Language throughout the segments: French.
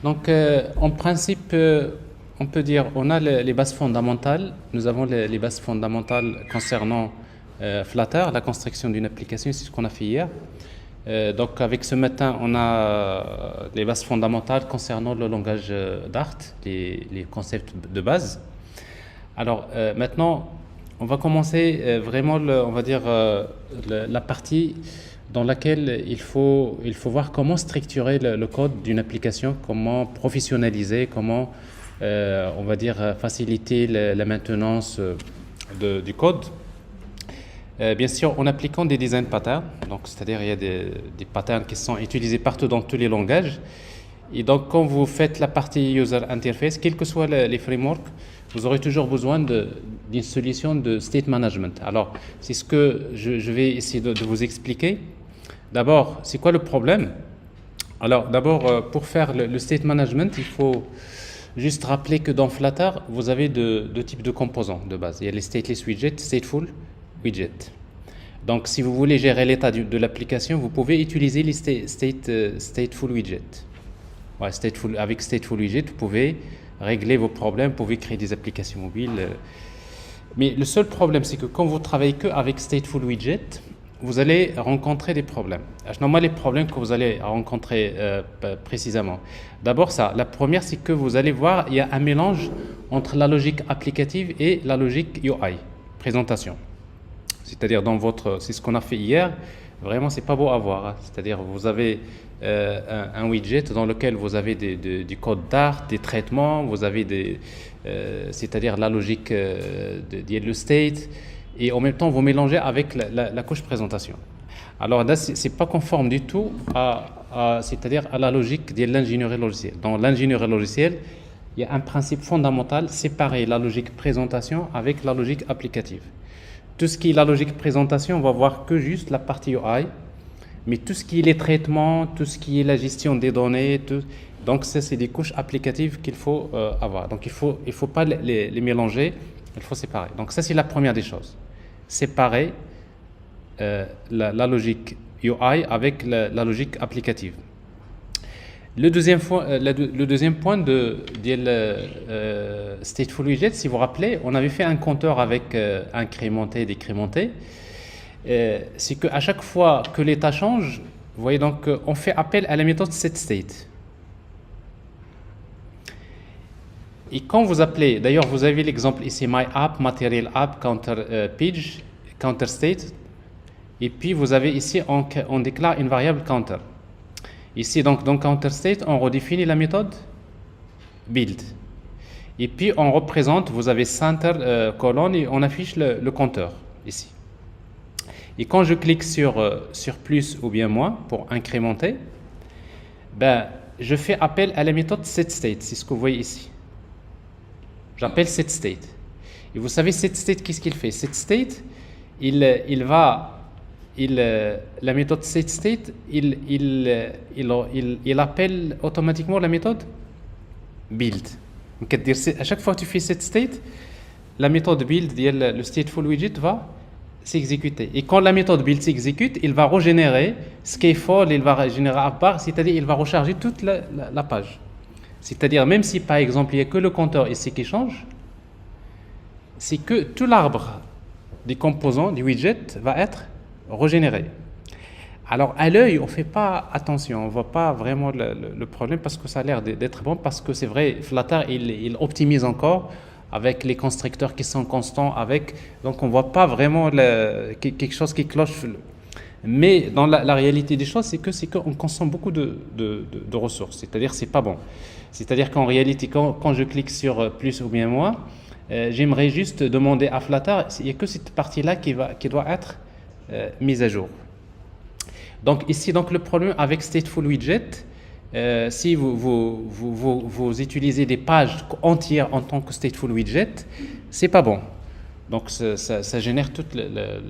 Donc, en principe, on peut dire, on a les bases fondamentales. Nous avons les bases fondamentales concernant Flutter, la construction d'une application, c'est ce qu'on a fait hier. Donc, avec ce matin, on a les bases fondamentales concernant le langage Dart, les concepts de base. Alors, maintenant, on va commencer vraiment, on va dire, la partie dans laquelle il faut voir comment structurer le code d'une application, comment professionnaliser, comment, on va dire, faciliter la maintenance du code. Bien sûr, en appliquant des design patterns, donc c'est-à-dire il y a des patterns qui sont utilisés partout dans tous les langages. Et donc, quand vous faites la partie user interface, quels que soient les frameworks, vous aurez toujours besoin d'une solution de state management. Alors, c'est ce que je vais essayer de vous expliquer. D'abord, c'est quoi le problème? Alors, d'abord, pour faire le state management, il faut juste rappeler que dans Flutter, vous avez deux types de composants de base. Il y a les stateless widgets, stateful widget. Donc, si vous voulez gérer l'état de l'application, vous pouvez utiliser les stateful widgets. Ouais, avec stateful widget, vous pouvez régler vos problèmes, vous pouvez créer des applications mobiles. Mais le seul problème, c'est que quand vous travaillez que avec stateful widget, vous allez rencontrer des problèmes. Normalement, les problèmes que vous allez rencontrer précisément. D'abord, la première, c'est que vous allez voir, il y a un mélange entre la logique applicative et la logique UI, présentation. C'est-à-dire c'est ce qu'on a fait hier. Vraiment, c'est pas beau à voir. Hein. C'est-à-dire, vous avez un widget dans lequel vous avez du code Dart, des traitements, vous avez c'est-à-dire la logique de yellow state, et en même temps, vous mélangez avec la couche présentation. Alors là, c'est pas conforme du tout c'est-à-dire à la logique de l'ingénierie logicielle. Dans l'ingénierie logicielle, il y a un principe fondamental, séparer la logique présentation avec la logique applicative. Tout ce qui est la logique présentation, on va voir que juste la partie UI, mais tout ce qui est les traitements, tout ce qui est la gestion des données, donc ça, c'est des couches applicatives qu'il faut avoir. Donc il faut pas les mélanger, il faut séparer. Donc ça, c'est la première des choses. Séparer la logique UI avec la logique applicative. Le deuxième point de stateful widget, si vous vous rappelez, on avait fait un compteur avec incrémenté, décrémenté. C'est qu'à chaque fois que l'état change, vous voyez, donc on fait appel à la méthode setState. Et quand vous appelez, d'ailleurs vous avez l'exemple ici, myApp, material app, counter page, counter state, et puis vous avez ici, on déclare une variable counter. Ici, donc, dans counter state, on redéfinit la méthode build. Et puis, on représente, vous avez center, colonne, et on affiche le compteur, ici. Et quand je clique sur plus ou bien moins, pour incrémenter, ben, je fais appel à la méthode setState, c'est ce que vous voyez ici. J'appelle setState. Et vous savez, setState, qu'est-ce qu'il fait? setState, la méthode setState, il appelle automatiquement la méthode build. Donc, à chaque fois que tu fais setState, la méthode build, le stateful widget va s'exécuter. Et quand la méthode build s'exécute, il va régénérer scaffold, il va régénérer à part, c'est-à-dire il va recharger toute la page. C'est-à-dire même si par exemple il n'y a que le compteur ici qui change, c'est que tout l'arbre des composants du widget va être régénéré. Alors à l'œil, on ne fait pas attention, on ne voit pas vraiment le problème parce que ça a l'air d'être bon, parce que c'est vrai, Flutter il optimise encore avec les constructeurs qui sont constants, donc on ne voit pas vraiment quelque chose qui cloche. Mais dans la réalité des choses, c'est qu'on consomme beaucoup de ressources, c'est-à-dire c'est pas bon. C'est-à-dire qu'en réalité, quand je clique sur plus ou bien moins, j'aimerais juste demander à Flutter, il n'y a que cette partie-là qui doit être mise à jour. Donc ici, le problème avec stateful widget, si vous utilisez des pages entières en tant que stateful widget, c'est pas bon. Donc ça génère toute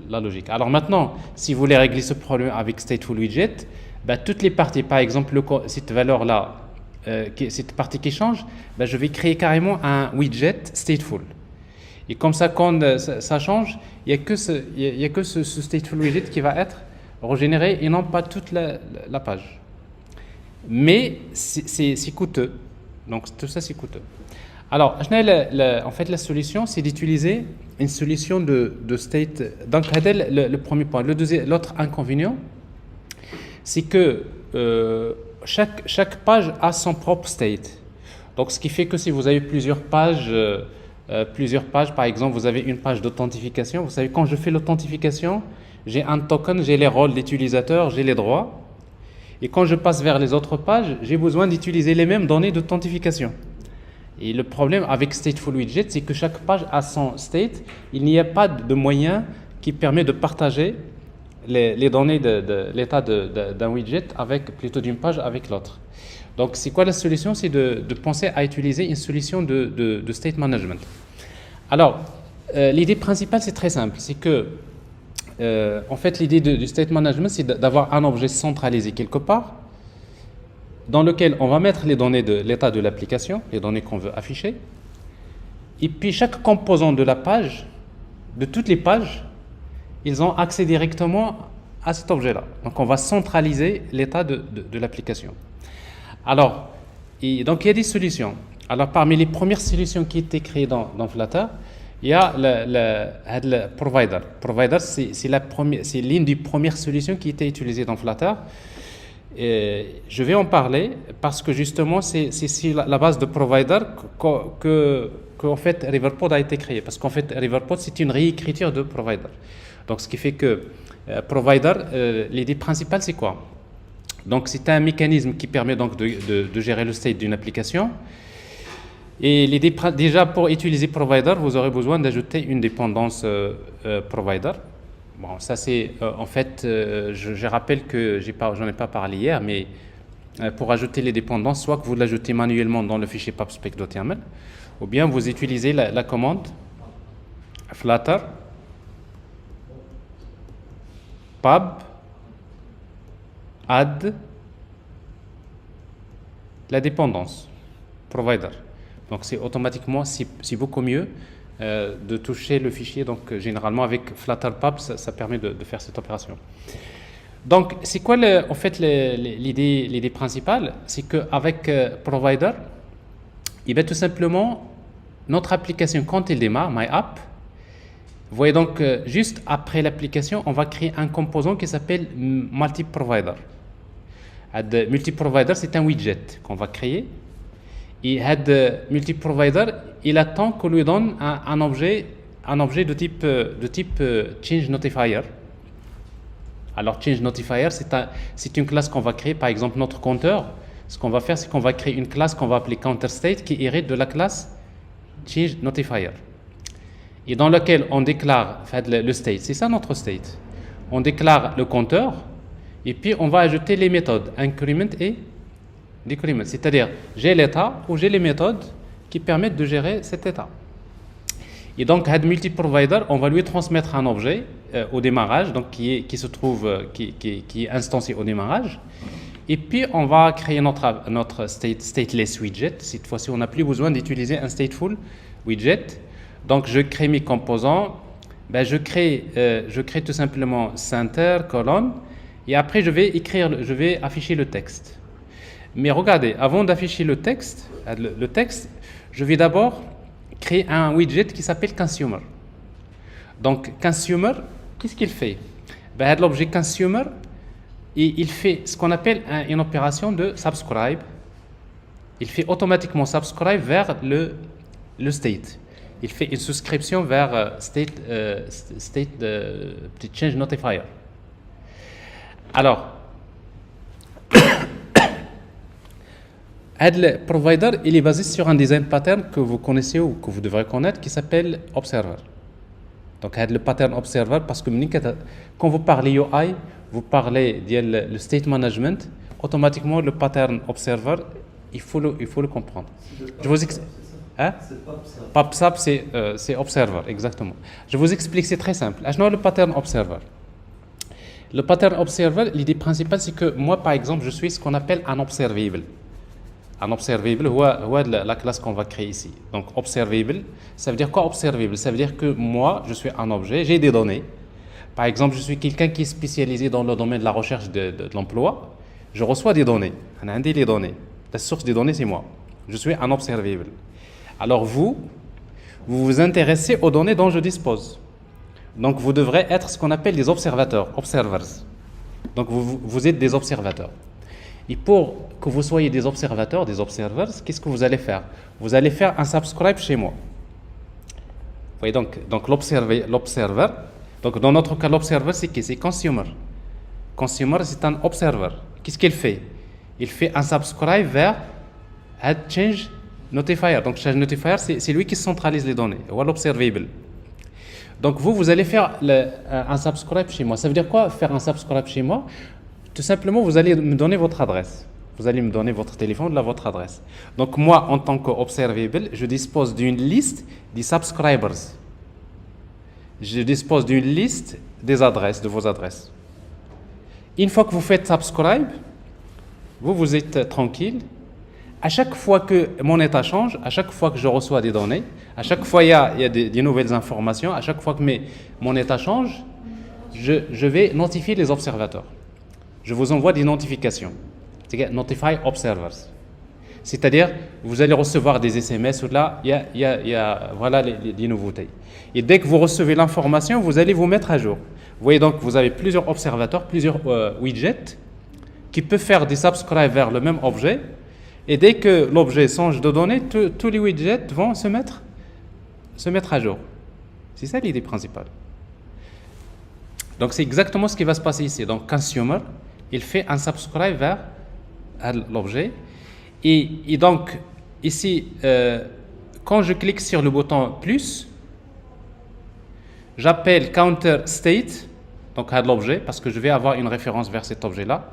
la logique. Alors maintenant, si vous voulez régler ce problème avec stateful widget, ben, toutes les parties, par exemple cette valeur-là, cette partie qui change, ben, je vais créer carrément un widget stateful. Et comme ça, quand ça change, il n'y a que ce stateful widget qui va être régénéré et non pas toute la page. mais c'est coûteux. Donc tout ça, c'est coûteux. Alors, en fait, la solution, c'est d'utiliser une solution de state. Donc, le premier point. L'autre inconvénient, c'est que chaque page a son propre state. Donc, ce qui fait que si vous avez plusieurs pages, par exemple, vous avez une page d'authentification. Vous savez, quand je fais l'authentification, j'ai un token, j'ai les rôles d'utilisateur, j'ai les droits. Et quand je passe vers les autres pages, j'ai besoin d'utiliser les mêmes données d'authentification. Et le problème avec Stateful Widget, c'est que chaque page a son state. Il n'y a pas de moyen qui permet de partager les données de l'état d'un widget plutôt d'une page avec l'autre. Donc, c'est quoi la solution? C'est de penser à utiliser une solution de state management. Alors, l'idée principale, c'est très simple. C'est que, en fait, l'idée du state management, c'est d'avoir un objet centralisé quelque part dans lequel on va mettre les données de l'état de l'application, les données qu'on veut afficher. Et puis, chaque composant de la page, de toutes les pages, ils ont accès directement à cet objet-là. Donc, on va centraliser l'état de l'application. Alors, donc il y a des solutions. Alors, parmi les premières solutions qui étaient créées dans Flutter, il y a le provider. Provider, c'est l'une des premières solutions qui était utilisée dans Flutter. Et je vais en parler parce que justement, c'est la base de provider que en fait, Riverpod a été créé. Parce qu'en fait, Riverpod, c'est une réécriture de provider. Donc, ce qui fait que provider, l'idée principale, c'est quoi? Donc, c'est un mécanisme qui permet donc de gérer le state d'une application. Et l'idée, déjà, pour utiliser provider, vous aurez besoin d'ajouter une dépendance provider. Bon, ça c'est, en fait, je rappelle que j'en ai pas parlé hier, mais pour ajouter les dépendances, soit que vous l'ajoutez manuellement dans le fichier pubspec.yaml, ou bien vous utilisez la commande flutter pub add la dépendance provider. Donc c'est automatiquement, c'est beaucoup mieux de toucher le fichier. Donc généralement avec Flutter pub, ça permet de faire cette opération. Donc c'est quoi en fait l'idée principale? C'est qu'avec provider, il va tout simplement notre application quand elle démarre, my app. Vous voyez donc juste après l'application, on va créer un composant qui s'appelle multi-provider. Multi-provider, c'est un widget qu'on va créer. Et multi-provider, il attend qu'on lui donne un objet de type change notifier. Alors change notifier, c'est une classe qu'on va créer, par exemple notre compteur. Ce qu'on va faire, c'est qu'on va créer une classe qu'on va appeler counterState qui hérite de la classe change notifier. Et dans laquelle on déclare le state. C'est ça notre state. On déclare le compteur et puis on va ajouter les méthodes increment et decrement. C'est-à-dire j'ai l'état ou j'ai les méthodes qui permettent de gérer cet état. Et donc à multi-provider, on va lui transmettre un objet au démarrage, donc qui est instancié au démarrage. Et puis on va créer notre stateless widget. Cette fois-ci, on n'a plus besoin d'utiliser un stateful widget. Donc, je crée mes composants. Je crée tout simplement center, colonne. Et après, je vais afficher le texte. Mais regardez, avant d'afficher le texte, je vais d'abord créer un widget qui s'appelle consumer. Donc, consumer, qu'est-ce qu'il fait? L'objet consumer, il fait ce qu'on appelle une opération de subscribe. Il fait automatiquement subscribe vers le state. Il fait une souscription vers state change notifier. Alors, le provider, il est basé sur un design pattern que vous connaissez ou que vous devrez connaître qui s'appelle Observer. Donc, le pattern Observer, parce que quand vous parlez UI, vous parlez du state management, automatiquement le pattern Observer, il faut le comprendre. Je vous explique. PubSub, c'est Observer, exactement. Je vous explique, c'est très simple. Maintenant, le pattern Observer. Le pattern Observer, l'idée principale, c'est que moi, par exemple, je suis ce qu'on appelle un observable. Un observable, c'est la classe qu'on va créer ici. Donc, observable, ça veut dire quoi observable? Ça veut dire que moi, je suis un objet, j'ai des données. Par exemple, je suis quelqu'un qui est spécialisé dans le domaine de la recherche de l'emploi. Je reçois des données. On a les données. La source des données, c'est moi. Je suis un observable. Alors vous vous intéressez aux données dont je dispose. Donc vous devrez être ce qu'on appelle des observateurs, observers. Donc vous êtes des observateurs. Et pour que vous soyez des observateurs, des observers, qu'est-ce que vous allez faire? Vous allez faire un subscribe chez moi. Vous voyez donc l'observer, donc dans notre cas l'observer c'est qui? C'est consumer. Consumer c'est un observer. Qu'est-ce qu'il fait? Il fait un subscribe vers add change notifier. Donc change notifier c'est lui qui centralise les données, ou l'observable. Donc vous allez faire un subscribe chez moi. Ça veut dire quoi faire un subscribe chez moi? Tout simplement vous allez me donner votre adresse. Vous allez me donner votre téléphone, votre adresse. Donc moi, en tant qu'observable, je dispose d'une liste des subscribers. Je dispose d'une liste des adresses, de vos adresses. Une fois que vous faites subscribe, vous êtes tranquille. À chaque fois que mon état change, à chaque fois que je reçois des données, à chaque fois il y a des nouvelles informations, à chaque fois que mon état change, je vais notifier les observateurs. Je vous envoie des notifications. Notify observers. C'est-à-dire, vous allez recevoir des SMS où là, il y a voilà les nouveautés. Et dès que vous recevez l'information, vous allez vous mettre à jour. Vous voyez donc, vous avez plusieurs observateurs, plusieurs widgets qui peuvent faire des subscribes vers le même objet. Et dès que l'objet change de données, tous les widgets vont se mettre à jour. C'est ça l'idée principale. Donc c'est exactement ce qui va se passer ici. Donc consumer, il fait un subscribe vers l'objet. Et donc, ici, quand je clique sur le bouton plus, j'appelle counter state, donc à l'objet, parce que je vais avoir une référence vers cet objet-là.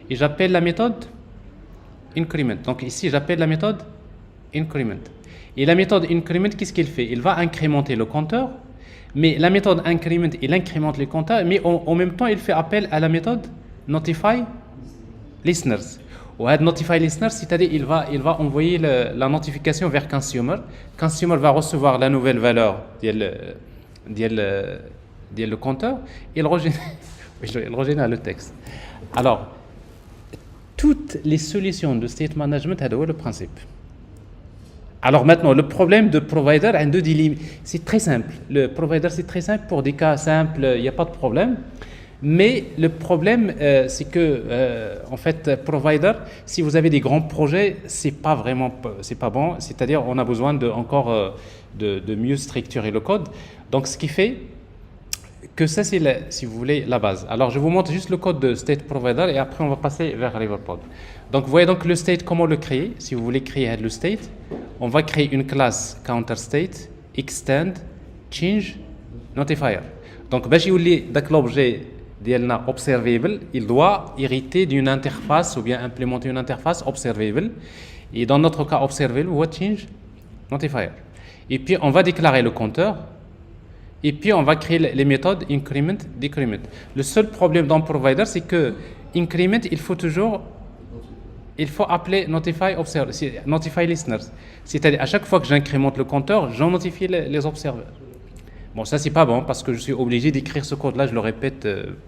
Et j'appelle la méthode increment. Donc ici, j'appelle la méthode increment. Et la méthode increment, qu'est-ce qu'il fait? Il va incrémenter le compteur, mais la méthode increment, il incrémente le compteur, mais en même temps, il fait appel à la méthode notify listeners. Ou notify listeners, c'est-à-dire il va envoyer la notification vers consumer. Consumer va recevoir la nouvelle valeur le compteur et il régénère le texte. Alors, toutes les solutions de state management, c'est le principe. Alors maintenant, le problème de provider, c'est très simple. Le provider, c'est très simple. Pour des cas simples, il n'y a pas de problème. Mais le problème, c'est que, en fait, provider, si vous avez des grands projets, c'est pas bon. C'est-à-dire, on a besoin de mieux structurer le code. Donc, ce qui fait que ça, c'est, si vous voulez, la base. Alors, je vous montre juste le code de state provider et après, on va passer vers Riverpod. Donc, vous voyez donc le state, comment le créer. Si vous voulez créer le state, on va créer une classe counter state, extend, change, notifier. Donc, l'objet observable, il doit hériter d'une interface ou bien implémenter une interface observable. Et dans notre cas observable, what change notifier. Et puis on va déclarer le compteur. Et puis on va créer les méthodes increment, decrement. Le seul problème dans provider, c'est que increment, il faut appeler notify listeners. C'est-à-dire à chaque fois que j'incrémente le compteur, j'en notifie les observeurs. Bon, ça, c'est pas bon parce que je suis obligé d'écrire ce code-là, je le répète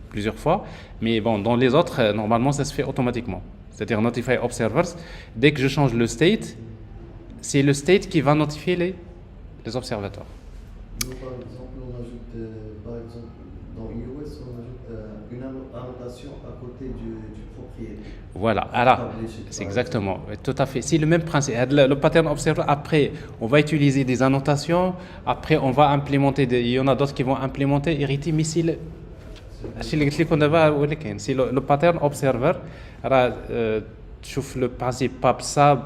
plusieurs fois. Mais bon, dans les autres, normalement, ça se fait automatiquement. C'est-à-dire notify observers. Dès que je change le state, c'est le state qui va notifier les observateurs. Nous, par exemple, on ajoute, dans iOS, on ajoute une annotation à côté du propriétaire. Voilà, alors, c'est exactement, tout à fait. C'est le même principe. Le pattern observer, après, on va utiliser des annotations, après, on va implémenter, il y en a d'autres qui vont implémenter, hériter, mais c'est le pattern observer, tu vois le principe PubSub,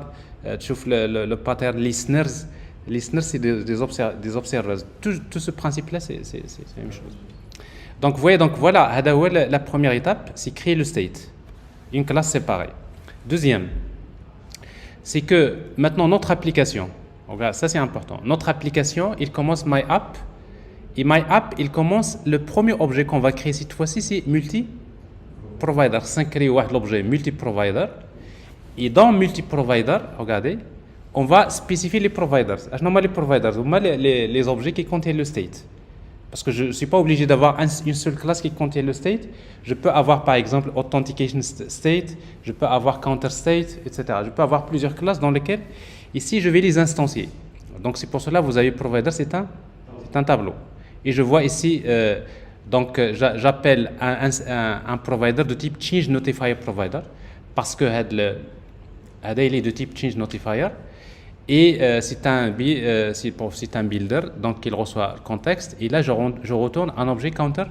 tu vois le pattern listeners. Listeners, c'est des observers. Tout ce principe-là, c'est la même chose. Donc, vous voyez, voilà, la première étape, c'est créer le state. Une classe séparée. Deuxième, c'est que maintenant notre application, ça c'est important, notre application, il commence MyApp, et MyApp, il commence, le premier objet qu'on va créer cette fois-ci, c'est multi-provider. C'est créer l'objet multi-provider, et dans multi-provider, regardez, on va spécifier les providers. Les providers, les objets qui contiennent le state. Parce que je ne suis pas obligé d'avoir une seule classe qui contient le state. Je peux avoir par exemple authentication state, je peux avoir counter state, etc. Je peux avoir plusieurs classes dans lesquelles, ici, je vais les instancier. Donc c'est pour cela que vous avez provider, c'est un tableau. Et je vois ici, j'appelle un provider de type change notifier provider parce que il est de type change notifier. Et c'est un builder, donc il reçoit le contexte, et là je retourne un objet counter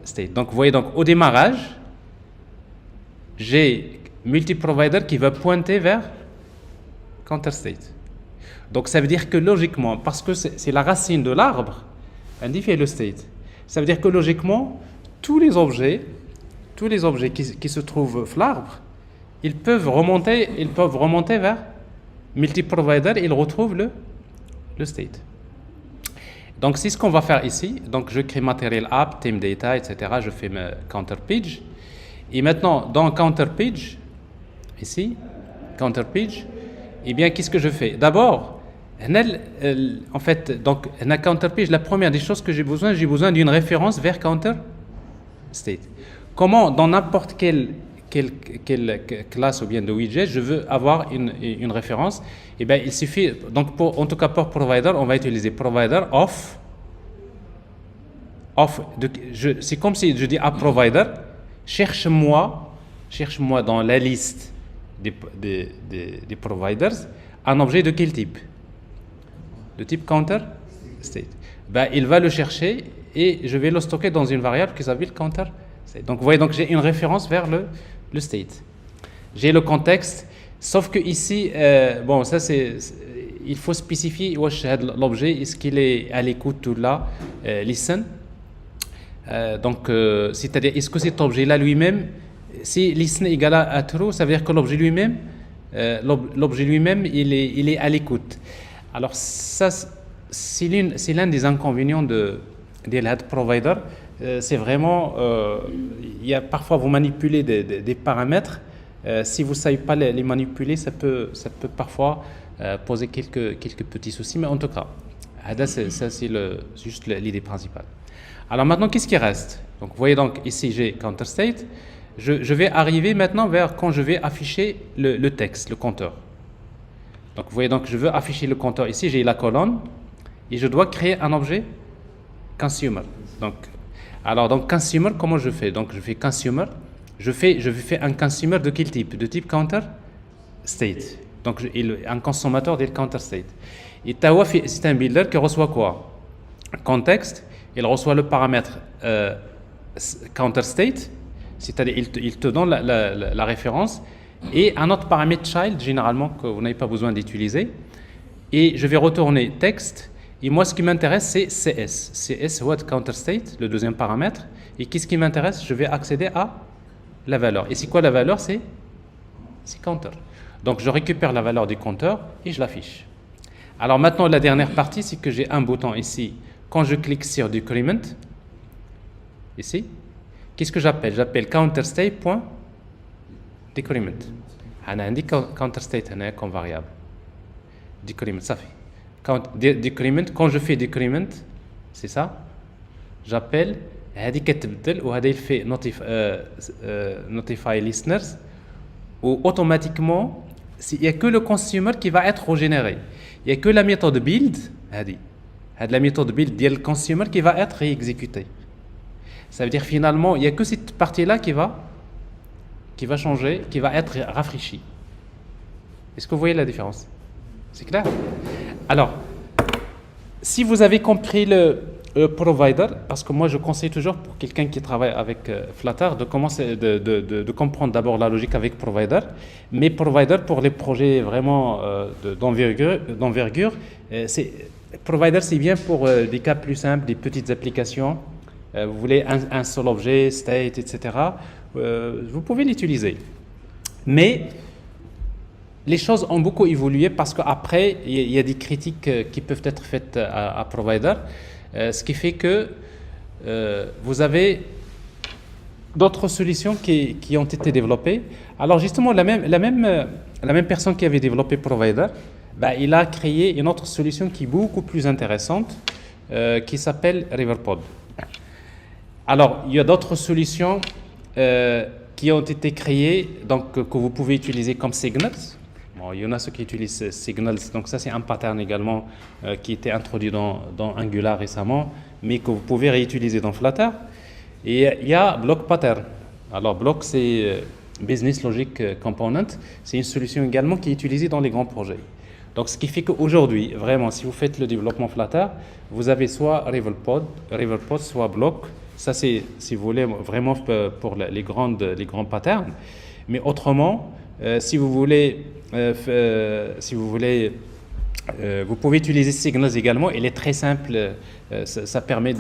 state. Donc vous voyez, donc au démarrage, j'ai multi-provider qui va pointer vers counter state. Donc ça veut dire que logiquement, parce que c'est la racine de l'arbre, indique le state. Ça veut dire que logiquement, tous les objets qui se trouvent sur l'arbre, ils peuvent remonter vers multi-provider, il retrouve le state. Donc c'est ce qu'on va faire ici. Donc je crée material app, theme data, etc. Je fais ma counter page. Et maintenant dans counter page, ici, counter page, eh bien qu'est-ce que je fais? D'abord, en fait, donc la counter page, la première des choses que j'ai besoin d'une référence vers counter state. Comment dans n'importe quelle classe ou bien de widget, je veux avoir une référence, et bien il suffit, donc en tout cas pour provider, on va utiliser provider of c'est comme si je dis à provider, cherche-moi dans la liste des providers un objet de quel type? De type counter state. Ben, il va le chercher et je vais le stocker dans une variable qui s'appelle counter state. Donc vous voyez, donc j'ai une référence vers le state. J'ai le contexte, sauf que ici, bon, ça il faut spécifier l'objet, est-ce qu'il est à l'écoute ou là, listen. C'est-à-dire, est-ce que cet objet-là lui-même, si listen égale à true, ça veut dire que l'objet lui-même, il est à l'écoute. Alors ça, c'est l'un des inconvénients des head provider. C'est vraiment, parfois vous manipulez des paramètres. Si vous ne savez pas les manipuler, ça peut parfois poser quelques petits soucis. Mais en tout cas, ça c'est juste l'idée principale. Alors maintenant, qu'est-ce qui reste? Donc vous voyez, donc ici j'ai counter state. Je vais arriver maintenant vers quand je vais afficher le texte, le compteur. Donc vous voyez, donc je veux afficher le compteur. Ici j'ai la colonne et je dois créer un objet consumer. Donc consumer, comment je fais? Donc je fais consumer. Je fais un consumer de quel type? De type counter state. Donc un consommateur de counter state. Et Tawa, c'est un builder qui reçoit quoi? Contexte. Il reçoit le paramètre counter state, c'est-à-dire il te donne la référence, et un autre paramètre child, généralement, que vous n'avez pas besoin d'utiliser. Et je vais retourner texte. Et moi, ce qui m'intéresse, c'est CS. CS, what counter state, le deuxième paramètre. Et qu'est-ce qui m'intéresse? Je vais accéder à la valeur. Et c'est quoi la valeur? C'est counter. Donc, je récupère la valeur du compteur et je l'affiche. Alors maintenant, la dernière partie, c'est que j'ai un bouton ici. Quand je clique sur decrement, ici, qu'est-ce que j'appelle? J'appelle counterstate.decrement. On a indiqué counterstate comme variable. Decrement, ça fait. Decrement, quand je fais decrement, c'est ça, j'appelle il fait notify listeners, ou automatiquement, il n'y a que le consumer qui va être régénéré. Il n'y a que la méthode build, la méthode build ديال le consumer qui va être réexécutée. Ça veut dire finalement, il n'y a que cette partie-là qui va changer, qui va être rafraîchie. Est-ce que vous voyez la différence? C'est clair? Alors, si vous avez compris le provider, parce que moi je conseille toujours pour quelqu'un qui travaille avec Flutter de commencer de comprendre d'abord la logique avec provider, mais provider pour les projets vraiment d'envergure, provider c'est bien pour des cas plus simples, des petites applications. Vous voulez un seul objet, state, etc. Vous pouvez l'utiliser. Mais les choses ont beaucoup évolué parce qu'après, il y a des critiques qui peuvent être faites à provider, ce qui fait que vous avez d'autres solutions qui ont été développées. Alors justement, la même personne qui avait développé provider, il a créé une autre solution qui est beaucoup plus intéressante, qui s'appelle Riverpod. Alors, il y a d'autres solutions qui ont été créées, donc que vous pouvez utiliser comme Signals. Bon, il y en a ceux qui utilisent Signals, donc ça c'est un pattern également qui était introduit dans Angular récemment, mais que vous pouvez réutiliser dans Flutter. Et il y a Block Pattern. Alors Block c'est Business Logic Component, c'est une solution également qui est utilisée dans les grands projets. Donc ce qui fait qu'aujourd'hui, vraiment, si vous faites le développement Flutter, vous avez soit Riverpod, soit Block. Ça c'est, si vous voulez, vraiment pour les grands patterns. Mais autrement, si vous voulez, vous pouvez utiliser Signals également. Il est très simple, ça permet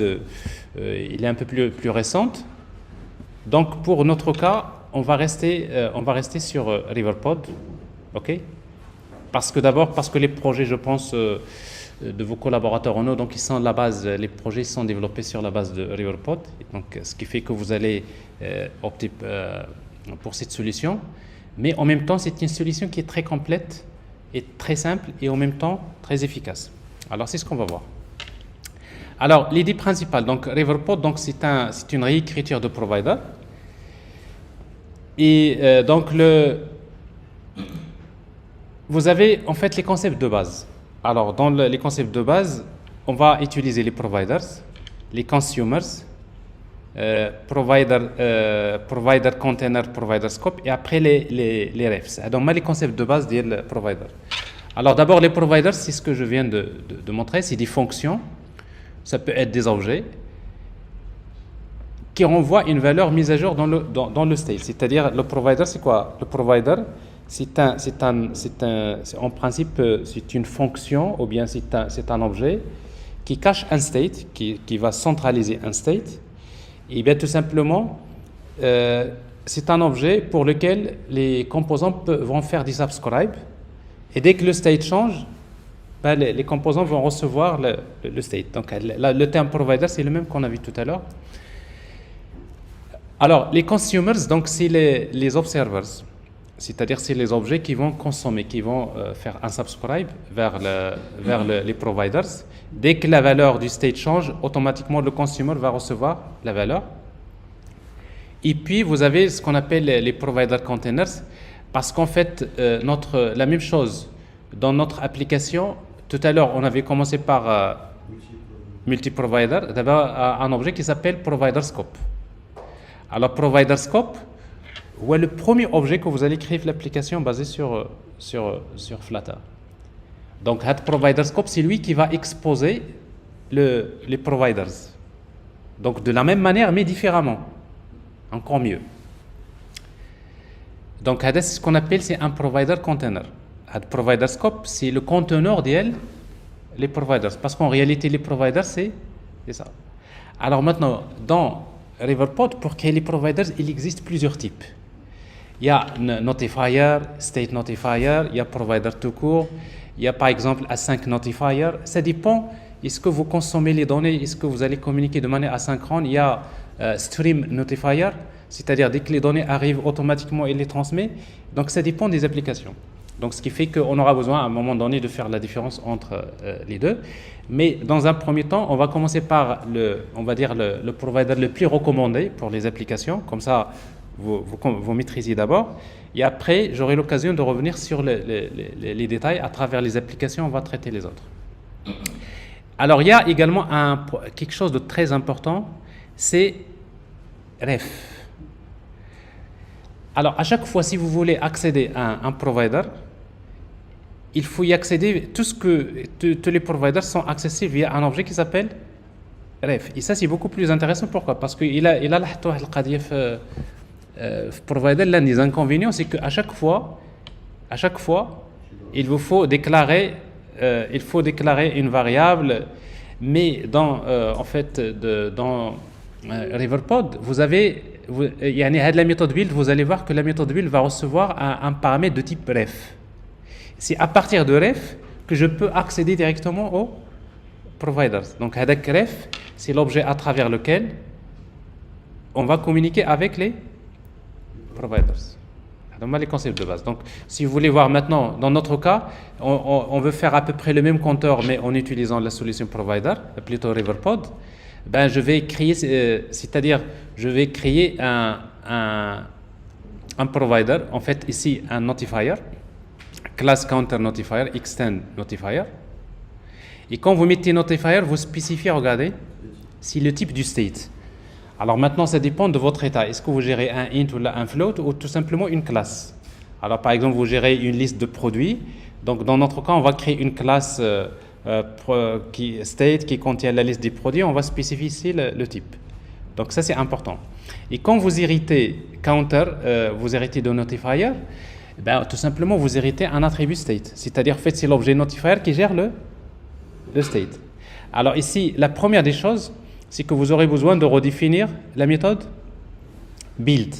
il est un peu plus récente. Donc pour notre cas, on va rester sur Riverpod, ok? Parce que les projets, je pense, de vos collaborateurs en haut, donc ils sont la base, les projets sont développés sur la base de Riverpod. Donc ce qui fait que vous allez opter pour cette solution. Mais en même temps, c'est une solution qui est très complète et très simple et en même temps très efficace. Alors, c'est ce qu'on va voir. Alors, l'idée principale, donc Riverpod, donc c'est une réécriture de provider. Et donc, vous avez en fait les concepts de base. Alors, dans les concepts de base, on va utiliser les providers, les consumers, provider container, provider scope, et après les refs. Donc, les concepts de base des providers. Alors, d'abord, les providers, c'est ce que je viens de montrer, c'est des fonctions, ça peut être des objets, qui renvoient une valeur mise à jour dans le state. C'est-à-dire, le provider, c'est quoi? Le provider, en principe, c'est une fonction, ou bien c'est un objet qui cache un state, qui va centraliser un state. Et bien tout simplement, c'est un objet pour lequel les composants vont faire du subscribe. Et dès que le state change, ben les composants vont recevoir le state. Donc le terme provider, c'est le même qu'on a vu tout à l'heure. Alors, les consumers, donc c'est les observers. C'est-à-dire c'est les objets qui vont consommer, qui vont faire un subscribe vers les providers. Dès que la valeur du state change, automatiquement le consumer va recevoir la valeur. Et puis vous avez ce qu'on appelle les provider containers, parce qu'en fait la même chose dans notre application. Tout à l'heure on avait commencé par multi-provider. D'abord un objet qui s'appelle provider scope. Alors provider scope, ou le premier objet que vous allez créer l'application basée sur Flutter. Donc, Head Provider Scope, c'est lui qui va exposer les providers. Donc, de la même manière, mais différemment. Encore mieux. Donc, c'est ce qu'on appelle, c'est un provider container. Head Provider Scope, c'est le conteneur d'elle, les providers. Parce qu'en réalité, les providers, c'est ça. Alors maintenant, dans Riverpod, pour créer les providers, il existe plusieurs types. Il y a notifier, state notifier, il y a provider tout court, il y a par exemple async notifier. Ça dépend, est-ce que vous consommez les données, est-ce que vous allez communiquer de manière asynchrone. Il y a stream notifier, c'est-à-dire dès que les données arrivent automatiquement, il les transmet. Donc ça dépend des applications. Donc ce qui fait qu'on aura besoin à un moment donné de faire la différence entre les deux. Mais dans un premier temps, on va commencer par le provider le plus recommandé pour les applications. Comme ça, vous maîtrisez d'abord. Et après, j'aurai l'occasion de revenir sur les détails. À travers les applications, on va traiter les autres. Alors, il y a également quelque chose de très important, c'est ref. Alors, à chaque fois, si vous voulez accéder à un provider, il faut y accéder. Tous les providers sont accessibles via un objet qui s'appelle ref. Et ça, c'est beaucoup plus intéressant. Pourquoi? Parce qu'il a le provider, l'un des inconvénients, c'est qu'à chaque fois, il vous faut déclarer une variable, mais dans Riverpod, il y a la méthode build, vous allez voir que la méthode build va recevoir un paramètre de type ref. C'est à partir de ref que je peux accéder directement aux providers. Donc, ref, c'est l'objet à travers lequel on va communiquer avec les providers. Donc, les concepts de base. Donc, si vous voulez voir maintenant, dans notre cas, on veut faire à peu près le même compteur, mais en utilisant la solution provider, plutôt Riverpod. Ben, je vais créer, c'est-à-dire, je vais créer un provider, en fait, ici, un notifier, class counter notifier, extend notifier. Et quand vous mettez notifier, vous spécifiez, regardez, c'est le type du state. Alors maintenant, ça dépend de votre état. Est-ce que vous gérez un int ou un float ou tout simplement une classe? Alors par exemple, vous gérez une liste de produits. Donc dans notre cas, on va créer une classe state qui contient la liste des produits. On va spécifier ici le type. Donc ça, c'est important. Et quand vous héritez counter, vous héritez de notifier, ben, tout simplement, vous héritez un attribut state. C'est-à-dire, en fait, c'est l'objet notifier qui gère le state. Alors ici, la première des choses, c'est que vous aurez besoin de redéfinir la méthode build,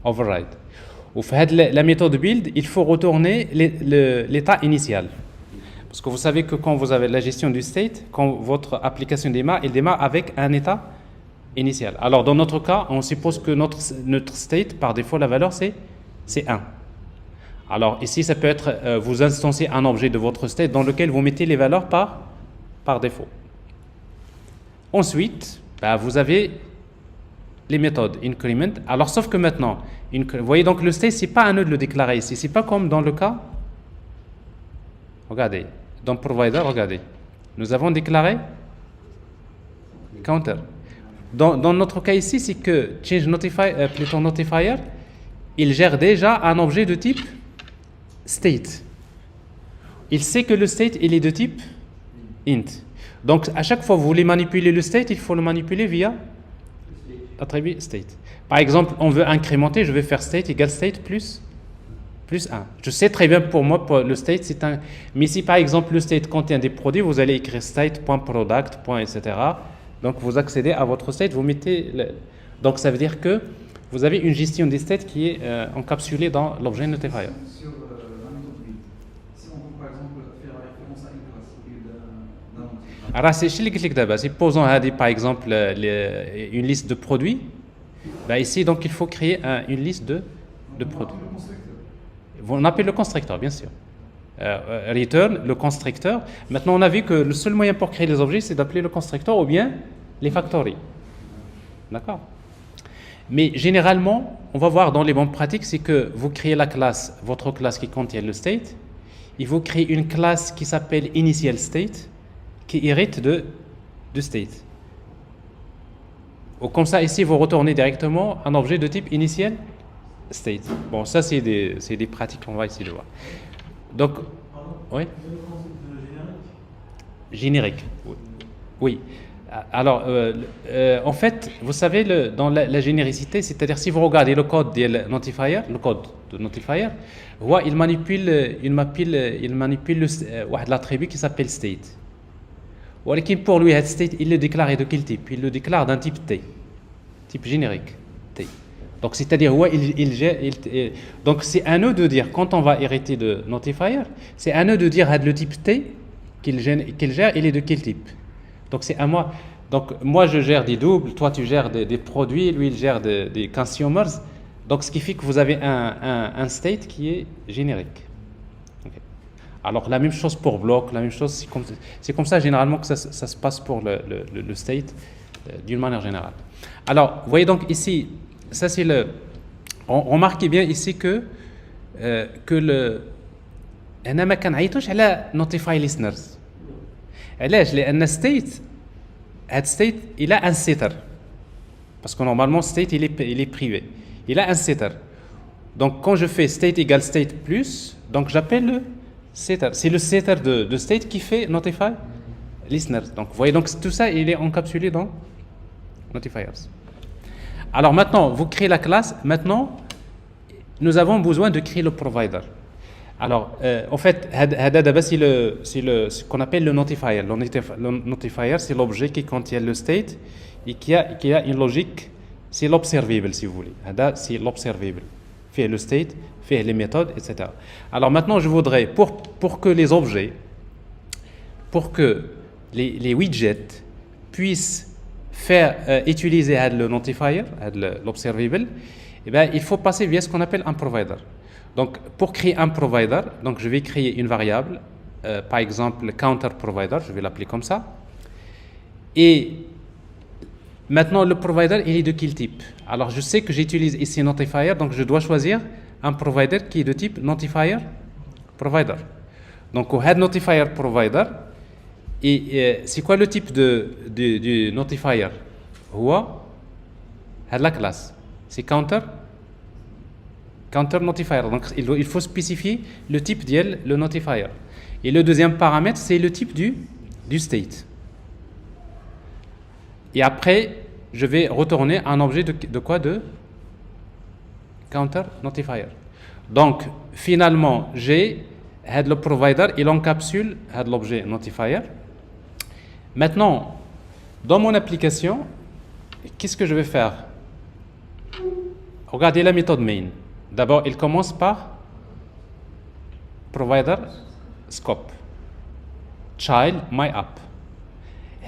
override. Au fait, la méthode build, il faut retourner l'état initial. Parce que vous savez que quand vous avez la gestion du state, quand votre application démarre, elle démarre avec un état initial. Alors dans notre cas, on suppose que notre state, par défaut, la valeur c'est 1. Alors ici, ça peut être, vous instanciez un objet de votre state dans lequel vous mettez les valeurs par défaut. Ensuite, bah, vous avez les méthodes increment. Alors, sauf que maintenant, vous voyez donc le state, c'est pas à nous de le déclarer ici. C'est pas comme dans le cas. Regardez, dans provider, regardez. Nous avons déclaré counter. Dans notre cas ici, c'est que change notifier, il gère déjà un objet de type state. Il sait que le state, il est de type int. Donc, à chaque fois que vous voulez manipuler le state, il faut le manipuler via l'attribut state. Par exemple, on veut incrémenter, je vais faire state égale state plus 1. Je sais très bien pour moi, pour le state, c'est un... Mais si par exemple le state contient des produits, vous allez écrire state.product, etc. Donc, vous accédez à votre state, vous mettez... Donc, ça veut dire que vous avez une gestion des states qui est encapsulée dans l'objet notifier. Alors, c'est chez les clics d'abord. Supposons par exemple une liste de produits. Ben ici, donc, il faut créer une liste de produits. On appelle le constructeur, bien sûr. Return, le constructeur. Maintenant, on a vu que le seul moyen pour créer les objets, c'est d'appeler le constructeur ou bien les factories. D'accord? Mais généralement, on va voir dans les bonnes pratiques, c'est que vous créez la classe, votre classe qui contient le state, et vous créez une classe qui s'appelle initial state, qui hérite de state. Ou comme ça, ici, vous retournez directement un objet de type initial state. Bon, ça, c'est des pratiques qu'on va essayer de voir. Donc, oui. Générique. Oui. Alors, en fait, vous savez, dans la généricité, c'est-à-dire si vous regardez le code de notifier, il manipule l'attribut qui s'appelle state. Pour lui, state, il le déclare de quel type? Il le déclare d'un type T, type générique T. Donc, c'est-à-dire, donc c'est à nous de dire, quand on va hériter de notifier, c'est à nous de dire le type T qu'il gère, il est de quel type. Donc, c'est à moi. Donc, moi, je gère des doubles, toi, tu gères des produits, lui, il gère des consumers. Donc, ce qui fait que vous avez un state qui est générique. Alors, la même chose pour bloc, la même chose, c'est comme ça généralement que ça se passe pour le state d'une manière générale. Alors, vous voyez donc ici, ça c'est remarquez bien ici que أنا ما كنعيطوش على notify listeners. علاش؟ لأن هاد state il a un setter. Parce que normalement state il est privé. Il a un setter. Donc quand je fais state égale state plus, donc j'appelle le setter. C'est le setter de state qui fait notify listeners. Donc vous voyez, donc tout ça il est encapsulé dans notifiers. Alors maintenant, vous créez la classe. Maintenant, nous avons besoin de créer le provider. Alors, en fait, c'est ce qu'on appelle le notifier. Le notifier, c'est l'objet qui contient le state et qui a une logique. C'est l'observable, si vous voulez. C'est l'observable. Fait le state, fait les méthodes, etc. Alors maintenant, je voudrais, pour que les objets, pour que les widgets puissent utiliser le notifier, l'observable, Eh bien, il faut passer via ce qu'on appelle un provider. Donc, pour créer un provider, donc je vais créer une variable, par exemple counter provider, je vais l'appeler comme ça. Et maintenant, le provider, il est de quel type? Alors, je sais que j'utilise ici notifier, donc je dois choisir un provider qui est de type notifier provider. Donc, au head notifier provider, et c'est quoi le type du notifier? C'est la classe. C'est counter notifier. Donc, il faut spécifier le type le notifier. Et le deuxième paramètre, c'est le type du state. Et après, je vais retourner un objet de quoi? De counter notifier. Donc, finalement, j'ai le provider, il encapsule l'objet notifier. Maintenant, dans mon application, qu'est-ce que je vais faire? Regardez la méthode main. D'abord, il commence par provider scope child my app.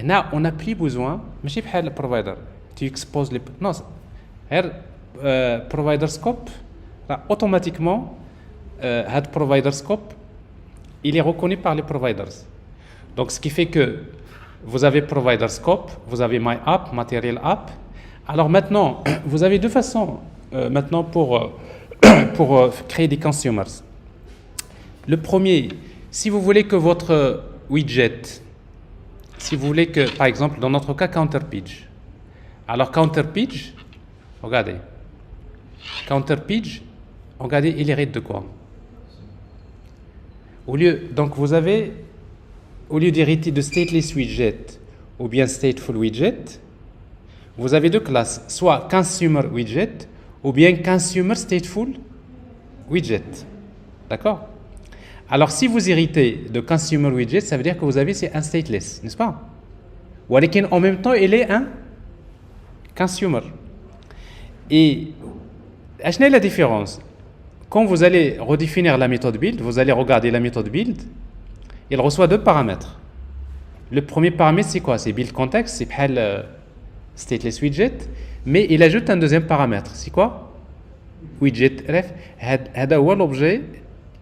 Là, on n'a plus besoin, ماشي بحال provider. Tu exposes les non, provider scope là, automatiquement provider scope il est reconnu par les providers. Donc ce qui fait que vous avez provider scope, vous avez my app, material app. Alors maintenant, vous avez deux façons maintenant pour créer des consumers. Le premier, si vous voulez que votre widget, si vous voulez que, par exemple, dans notre cas, counter page. Alors, counter page, regardez. Counter page, regardez, il hérite de quoi? Donc, vous avez, au lieu d'hériter de stateless widget ou bien stateful widget, vous avez deux classes, soit consumer widget ou bien consumer stateful widget. D'accord? Alors, si vous héritez de consumer widget, ça veut dire que vous avez c'est un stateless, n'est-ce pas? Ou en même temps, il est un consumer. Et quelle est la différence? Quand vous allez redéfinir la méthode build, vous allez regarder la méthode build, il reçoit deux paramètres. Le premier paramètre, c'est quoi? C'est build context, c'est stateless widget, mais il ajoute un deuxième paramètre. C'est quoi? Widget ref. C'est l'objet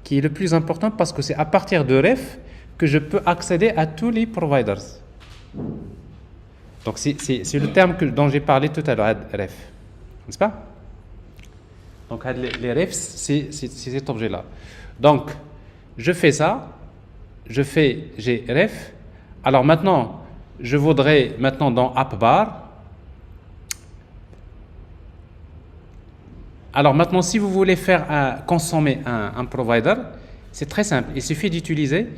qui est le plus important parce que c'est à partir de ref que je peux accéder à tous les providers. Donc c'est le terme dont j'ai parlé tout à l'heure, ref, n'est-ce pas? Donc les refs, c'est cet objet-là. Donc je fais ça, j'ai ref. Alors maintenant, je voudrais maintenant dans app bar. Alors maintenant, si vous voulez consommer un provider, c'est très simple. Il suffit d'utiliser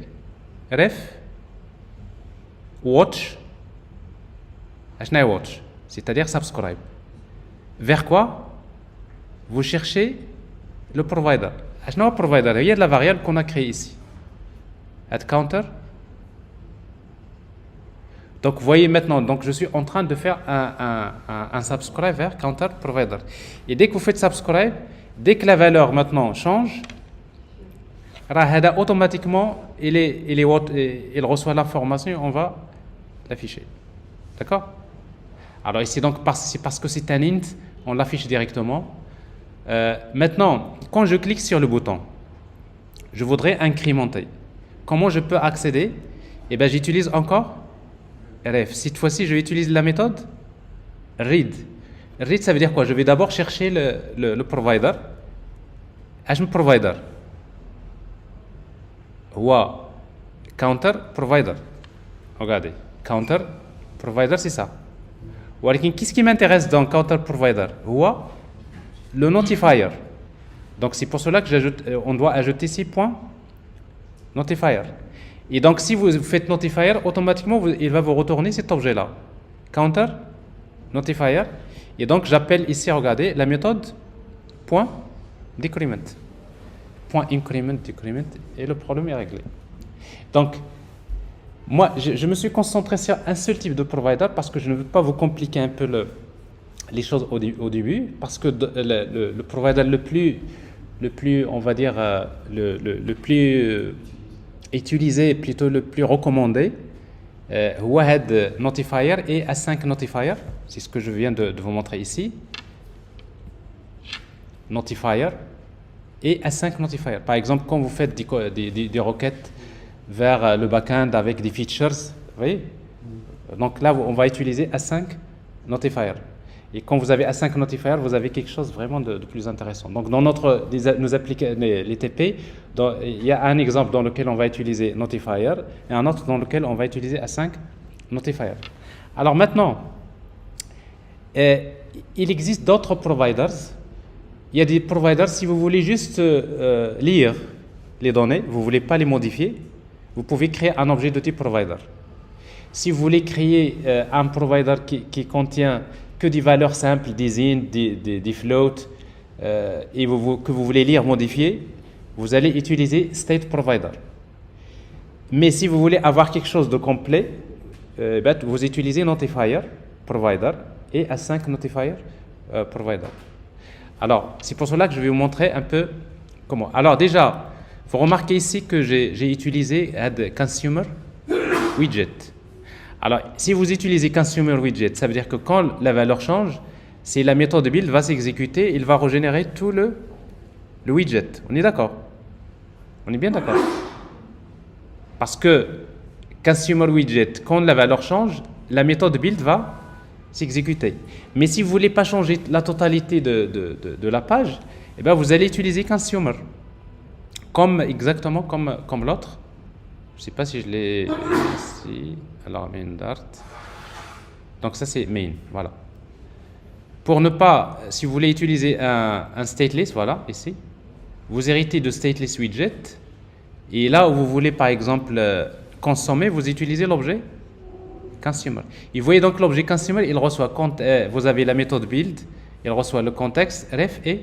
ref watch, c'est-à-dire subscribe. Vers quoi? Vous cherchez le provider. Le provider, il y a de la variable qu'on a créée ici. Add counter. Donc vous voyez maintenant, donc je suis en train de faire un subscribe vers counter provider. Et dès que vous faites subscribe, dès que la valeur maintenant change, automatiquement il reçoit l'information et on va l'afficher. D'accord? Alors ici donc c'est parce que c'est un int, on l'affiche directement. Maintenant, quand je clique sur le bouton, je voudrais incrémenter. Comment je peux accéder? Eh bien j'utilise encore ref. Cette fois-ci, je vais utiliser la méthode read. Read, ça veut dire quoi? Je vais d'abord chercher le provider. Le provider. Ou counter provider. Regardez, counter provider, c'est ça. Qu'est-ce qui m'intéresse dans counter provider? Le notifier. Donc c'est pour cela que on doit ajouter ici point notifier. Et donc, si vous faites notifier, automatiquement, il va vous retourner cet objet-là. Counter, notifier. Et donc, j'appelle ici, regardez, la méthode point decrement. Point increment, decrement, et le problème est réglé. Donc, moi, je me suis concentré sur un seul type de provider parce que je ne veux pas vous compliquer un peu les choses au début, parce que le provider le plus, on va dire, le plus utilisé, plutôt le plus recommandé, Wahed Notifier et A5 Notifier, c'est ce que je viens de vous montrer ici. notifiers et async notifiers. Par exemple, quand vous faites des requêtes vers le backend avec des features, vous voyez? Donc là, on va utiliser async notifier. Et quand vous avez async notifier, vous avez quelque chose vraiment de plus intéressant. Donc dans nos applications, les TP, il y a un exemple dans lequel on va utiliser notifier et un autre dans lequel on va utiliser async notifier. Alors maintenant, il existe d'autres providers. Il y a des providers, si vous voulez juste lire les données, vous ne voulez pas les modifier, vous pouvez créer un objet de type provider. Si vous voulez créer un provider qui contient que des valeurs simples, des int, des floats, et que vous voulez lire, modifier, vous allez utiliser state provider. Mais si vous voulez avoir quelque chose de complet, vous utilisez notifier provider et async notifier provider. Alors, c'est pour cela que je vais vous montrer un peu comment. Alors déjà, il faut remarquer ici que j'ai utilisé add consumer widget. Alors, si vous utilisez consumer widget, ça veut dire que quand la valeur change, si la méthode build va s'exécuter, il va régénérer tout le widget. On est d'accord? On est bien d'accord? Parce que consumer widget, quand la valeur change, la méthode build va s'exécuter. Mais si vous ne voulez pas changer la totalité de la page, eh bien vous allez utiliser consumer. Exactement comme l'autre. Je ne sais pas si je l'ai ici. Alors, main dart. Donc ça c'est main, voilà. Pour ne pas, si vous voulez utiliser un stateless, voilà, ici, vous héritez de stateless widget. Et là où vous voulez par exemple consommer, vous utilisez l'objet consumer. Et vous voyez donc l'objet consumer, il reçoit, quand vous avez la méthode build, il reçoit le contexte, ref et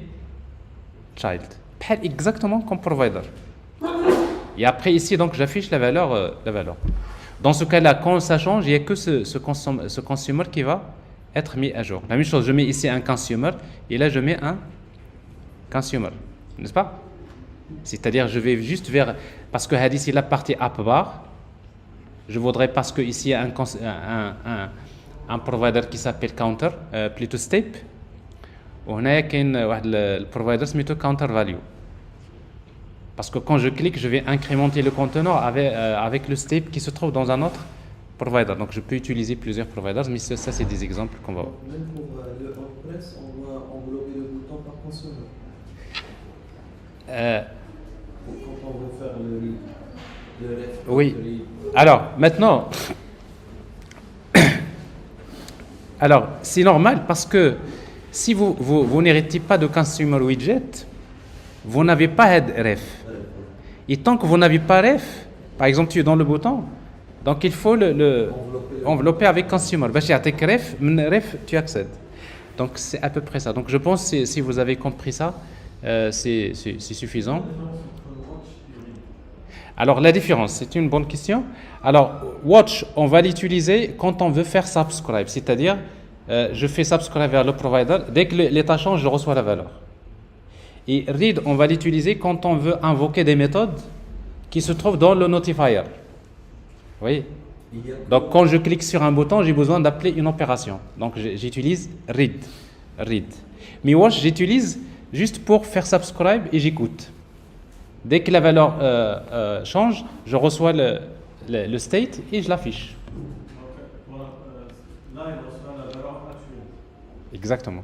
child. Exactement comme provider. Et après ici, donc j'affiche la valeur. Dans ce cas-là, quand ça change, il n'y a que ce consumer qui va être mis à jour. La même chose, je mets ici un consumer et là je mets un consumer. N'est-ce pas? C'est-à-dire, je vais juste vers... Parce que ici, la partie app bar, je voudrais, parce que ici, il y a un provider qui s'appelle counter, plutôt step. On a le provider qui counter value. Parce que quand je clique, je vais incrémenter le conteneur avec le step qui se trouve dans un autre provider. Donc, je peux utiliser plusieurs providers, mais ça c'est des exemples qu'on va voir. Même pour le on-press, on doit englober le bouton par consommer. Quand on veut faire le ref. Oui. Alors, maintenant, c'est normal parce que si vous n'héritez pas de consumer widget, vous n'avez pas head ref. Et tant que vous n'avez pas ref, par exemple, tu es dans le bouton, donc il faut envelopper avec consumer. Ref, tu accèdes. Donc c'est à peu près ça. Donc je pense que si vous avez compris ça, c'est suffisant. Alors la différence, c'est une bonne question. Alors watch, on va l'utiliser quand on veut faire subscribe, c'est-à-dire je fais subscribe vers le provider. Dès que l'état change, je reçois la valeur. Et read, on va l'utiliser quand on veut invoquer des méthodes qui se trouvent dans le notifier. Vous voyez? Donc quand je clique sur un bouton, j'ai besoin d'appeler une opération. Donc j'utilise read. Mais watch, j'utilise juste pour faire subscribe et j'écoute. Dès que la valeur change, je reçois le state et je l'affiche. Là, il reçoit la valeur actuelle. Exactement.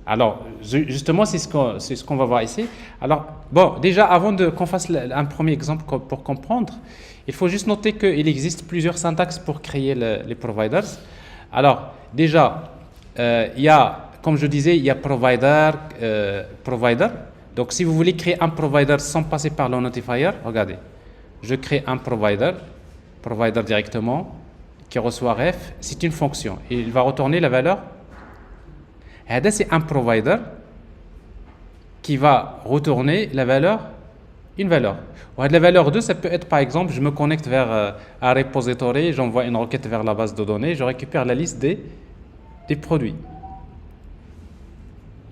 Alors, justement, c'est ce qu'on va voir ici. Alors, bon, déjà, avant qu'on fasse un premier exemple pour comprendre, il faut juste noter qu'il existe plusieurs syntaxes pour créer les providers. Alors, déjà, il y a, comme je disais, il y a provider. Donc, si vous voulez créer un provider sans passer par le notifier, regardez, je crée un provider directement, qui reçoit ref, c'est une fonction. Et il va retourner la valeur. C'est un provider qui va retourner une valeur. La valeur 2, ça peut être par exemple, je me connecte vers un repository, j'envoie une requête vers la base de données, je récupère la liste des produits.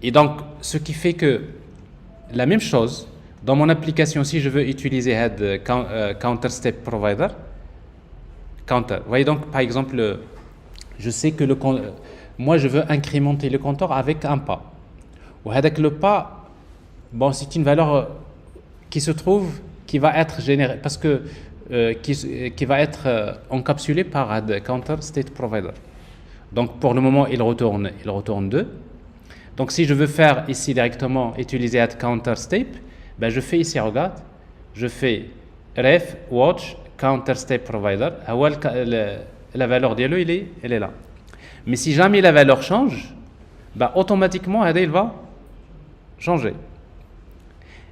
Et donc, ce qui fait que la même chose, dans mon application, si je veux utiliser counter step provider, counter. Vous voyez donc, par exemple, je sais que moi, je veux incrémenter le compteur avec un pas. Ou avec le pas, Bon, c'est une valeur qui se trouve, qui va être générée, parce que qui va être encapsulée par un counter state provider. Donc pour le moment, il retourne 2. Donc si je veux faire ici directement utiliser add counter state, ben je fais ici, regarde, je fais ref watch counter state provider. La valeur de elle est là. Mais si jamais la valeur change, ben automatiquement il va changer.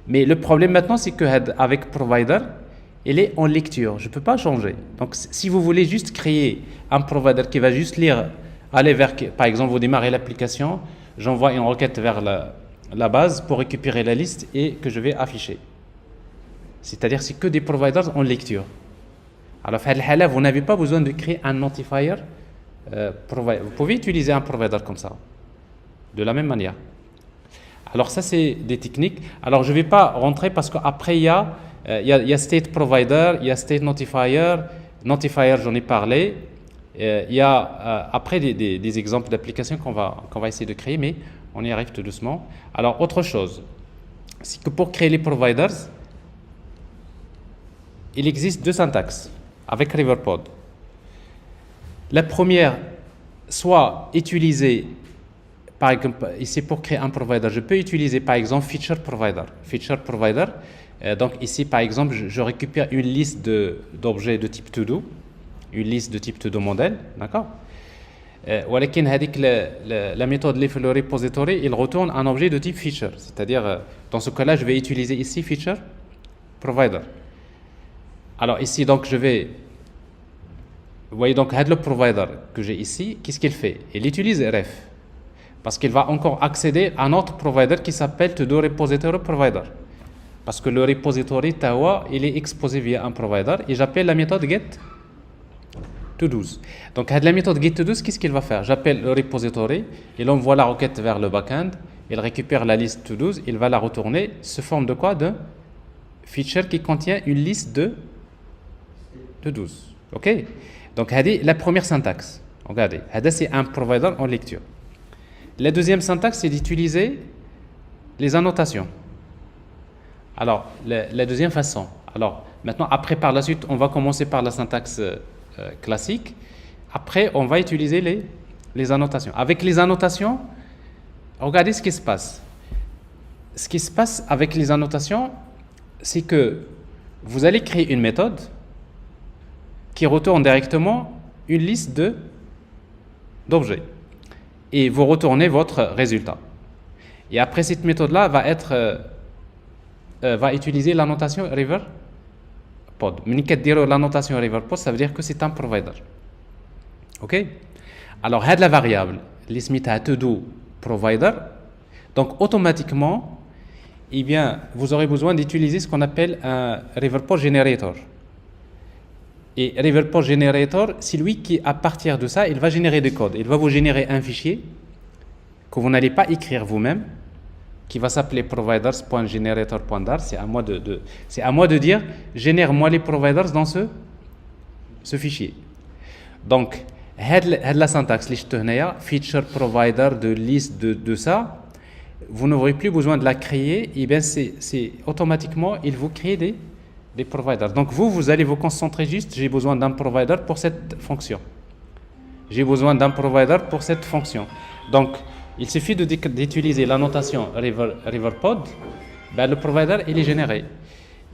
Mais le problème maintenant, c'est que avec provider, il est en lecture. Je ne peux pas changer. Donc si vous voulez juste créer un provider qui va juste lire, aller vers, par exemple, vous démarrez l'application, j'envoie une requête vers la base pour récupérer la liste et que je vais afficher. C'est-à-dire c'est que des providers en lecture. Alors, vous n'avez pas besoin de créer un notifier provider. Vous pouvez utiliser un provider comme ça, de la même manière. Alors ça, c'est des techniques. Alors, je ne vais pas rentrer parce qu'après, il y a state provider, il y a state notifier. Notifier, j'en ai parlé. Il y a après des exemples d'applications qu'on va essayer de créer, mais on y arrive tout doucement. Alors, autre chose, c'est que pour créer les providers, il existe 2 syntaxes avec Riverpod. La première, soit utiliser, par exemple, ici pour créer un provider, je peux utiliser par exemple feature provider. Feature provider, donc ici par exemple, je récupère une liste d'objets de type to-do, une liste de type to-do modèle, d'accord. ولكن هذيك la méthode اللي في le repository, il retourne un objet de type feature, c'est-à-dire dans ce cas-là, je vais utiliser ici feature provider. Alors ici donc je vais, vous voyez donc le provider que j'ai ici, qu'est-ce qu'il fait? Il utilise ref parce qu'il va encore accéder à un autre provider qui s'appelle to-do repository provider, parce que le repository Tawa il est exposé via un provider et j'appelle la méthode get to-dos. Donc la méthode get to-dos, qu'est-ce qu'il va faire? J'appelle le repository, il envoie la requête vers le backend, il récupère la liste to-dos, il va la retourner sous forme de quoi? De feature qui contient une liste de 12. Ok? Donc, c'est la première syntaxe. Regardez, c'est un provider en lecture. La deuxième syntaxe, c'est d'utiliser les annotations. Alors, la deuxième façon. Alors, maintenant, après, par la suite, on va commencer par la syntaxe classique. Après, on va utiliser les annotations. Avec les annotations, regardez ce qui se passe. Ce qui se passe avec les annotations, c'est que vous allez créer une méthode qui retourne directement une liste d'objets. Et vous retournez votre résultat. Et après, cette méthode-là va utiliser l'annotation Riverpod. L'annotation Riverpod, ça veut dire que c'est un provider. OK? Alors, la variable, l'ismita to-do provider, donc automatiquement, eh bien, vous aurez besoin d'utiliser ce qu'on appelle un Riverpod generator. Et Riverpod Generator, c'est lui qui, à partir de ça, il va générer des codes. Il va vous générer un fichier que vous n'allez pas écrire vous-même, qui va s'appeler providers.generator.dar. C'est à moi de dire, génère-moi les providers dans ce fichier. Donc, la syntaxe, feature provider de liste de ça, vous n'aurez plus besoin de la créer. Et bien, c'est automatiquement, il vous crée des providers. Donc vous allez vous concentrer juste, j'ai besoin d'un provider pour cette fonction. J'ai besoin d'un provider pour cette fonction. Donc, il suffit d'utiliser la notation Riverpod, ben, le provider, il est généré.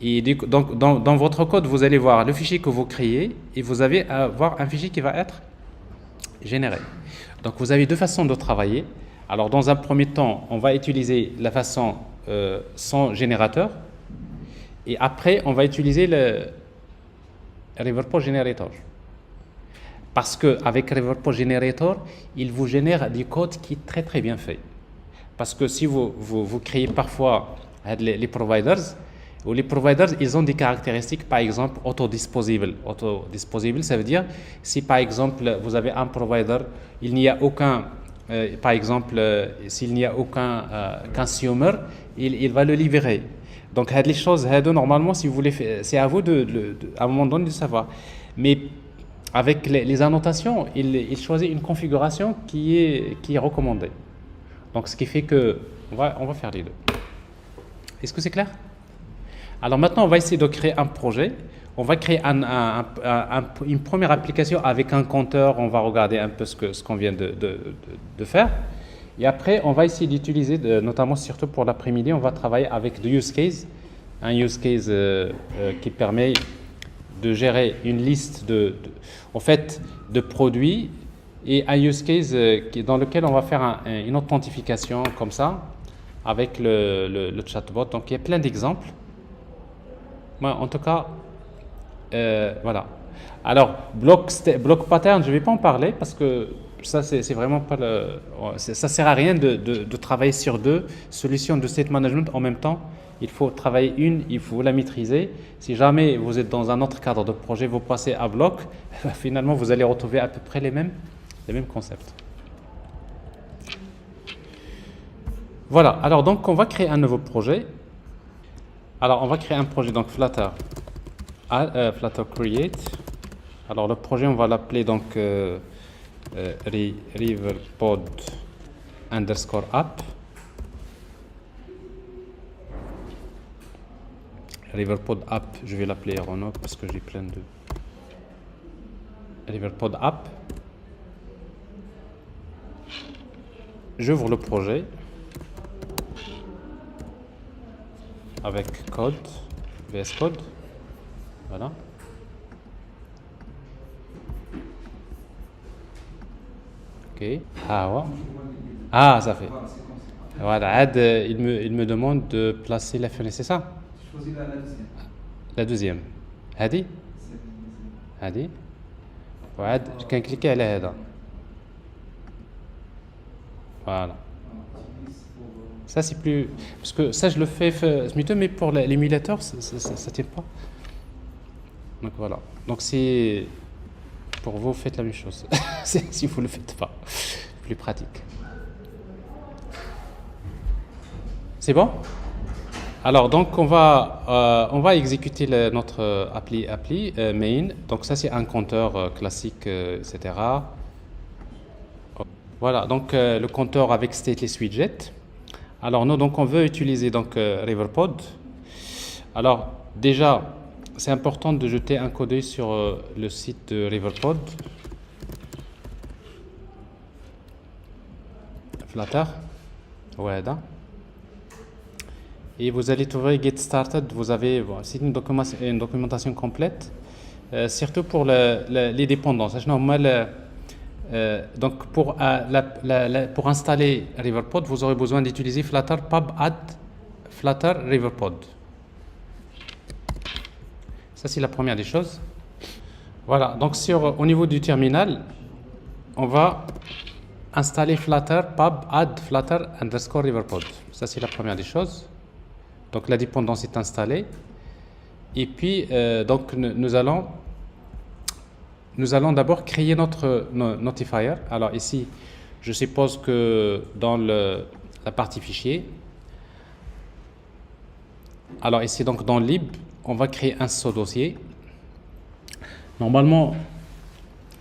Et donc, dans votre code, vous allez voir le fichier que vous créez et vous allez avoir un fichier qui va être généré. Donc, vous avez 2 façons de travailler. Alors, dans un premier temps, on va utiliser la façon sans générateur. Et après, on va utiliser le Riverpod Generator. Parce qu'avec Riverpod Generator, il vous génère du code qui est très très bien fait. Parce que si vous créez parfois les providers, ou les providers, ils ont des caractéristiques, par exemple, autodisposable. Autodisposable, ça veut dire, si par exemple, vous avez un provider, il n'y a aucun, par exemple, s'il n'y a aucun consumer, il va le libérer. Donc, les choses, normalement, si vous voulez, c'est à vous à un moment donné de savoir. Mais avec les annotations, il choisit une configuration qui est recommandée. Donc, ce qui fait que on va faire les deux. Est-ce que c'est clair? Alors maintenant, on va essayer de créer un projet. On va créer une première application avec un compteur. On va regarder un peu ce qu'on vient de faire. Et après, on va essayer d'utiliser, notamment surtout pour l'après-midi, on va travailler avec le use case. Un use case qui permet de gérer une liste en fait, de produits et un use case dans lequel on va faire une authentification comme ça avec le chatbot. Donc il y a plein d'exemples. Moi, en tout cas, voilà. Alors, block pattern, je ne vais pas en parler parce que ça, c'est vraiment pas ça sert à rien de travailler sur deux solutions de state management en même temps. Il faut travailler il faut la maîtriser. Si jamais vous êtes dans un autre cadre de projet, vous passez à bloc, finalement, vous allez retrouver à peu près les mêmes concepts. Voilà. Alors, donc, on va créer un nouveau projet. Alors, on va créer un projet, donc Flutter Create. Alors, le projet, on va l'appeler donc Riverpod _app. Riverpod app, je vais l'appeler Renault parce que j'ai plein de Riverpod app. J'ouvre le projet avec code, VS Code, voilà. Ok. Ça fait. Voilà, il me demande de placer la fenêtre, c'est ça? Choisis la deuxième. La deuxième. هذه هذه وعاد كنكليكي على هذا. Voilà. Ça c'est plus parce que ça je le fais mais pour l'émulateur ça tient pas. Donc voilà. Donc c'est pour vous faites la même chose. Si vous le faites pas, plus pratique. C'est bon? Alors donc on va exécuter notre appli main. Donc ça c'est un compteur classique, etc. Voilà, donc le compteur avec stateless widget. Alors nous donc on veut utiliser donc Riverpod. Alors déjà c'est important de jeter un coup d'œil sur le site de Riverpod. Flutter. voilà. Et vous allez trouver Get Started, vous avez c'est une documentation complète, surtout pour les dépendances. Donc pour installer Riverpod, vous aurez besoin d'utiliser Flutter pub add Flutter Riverpod. Ça c'est la première des choses. Voilà, donc au niveau du terminal, on va installer Flutter pub add Flutter _ Riverpod. Ça c'est la première des choses. Donc la dépendance est installée. Et puis donc nous allons d'abord créer notre notifier. Alors ici, je suppose que dans la partie fichier, alors ici donc dans lib, on va créer un sous-dossier. Normalement,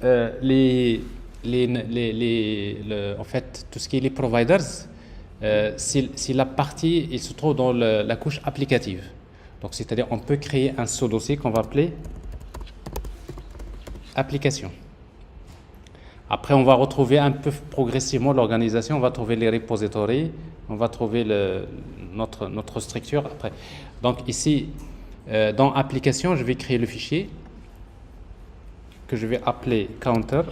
en fait, tout ce qui est les providers, si la partie il se trouve dans la couche applicative. Donc c'est-à-dire on peut créer un sous-dossier qu'on va appeler application. Après on va retrouver un peu progressivement l'organisation, on va trouver les repositories, on va trouver notre structure après. Donc ici dans application, je vais créer le fichier que je vais appeler counter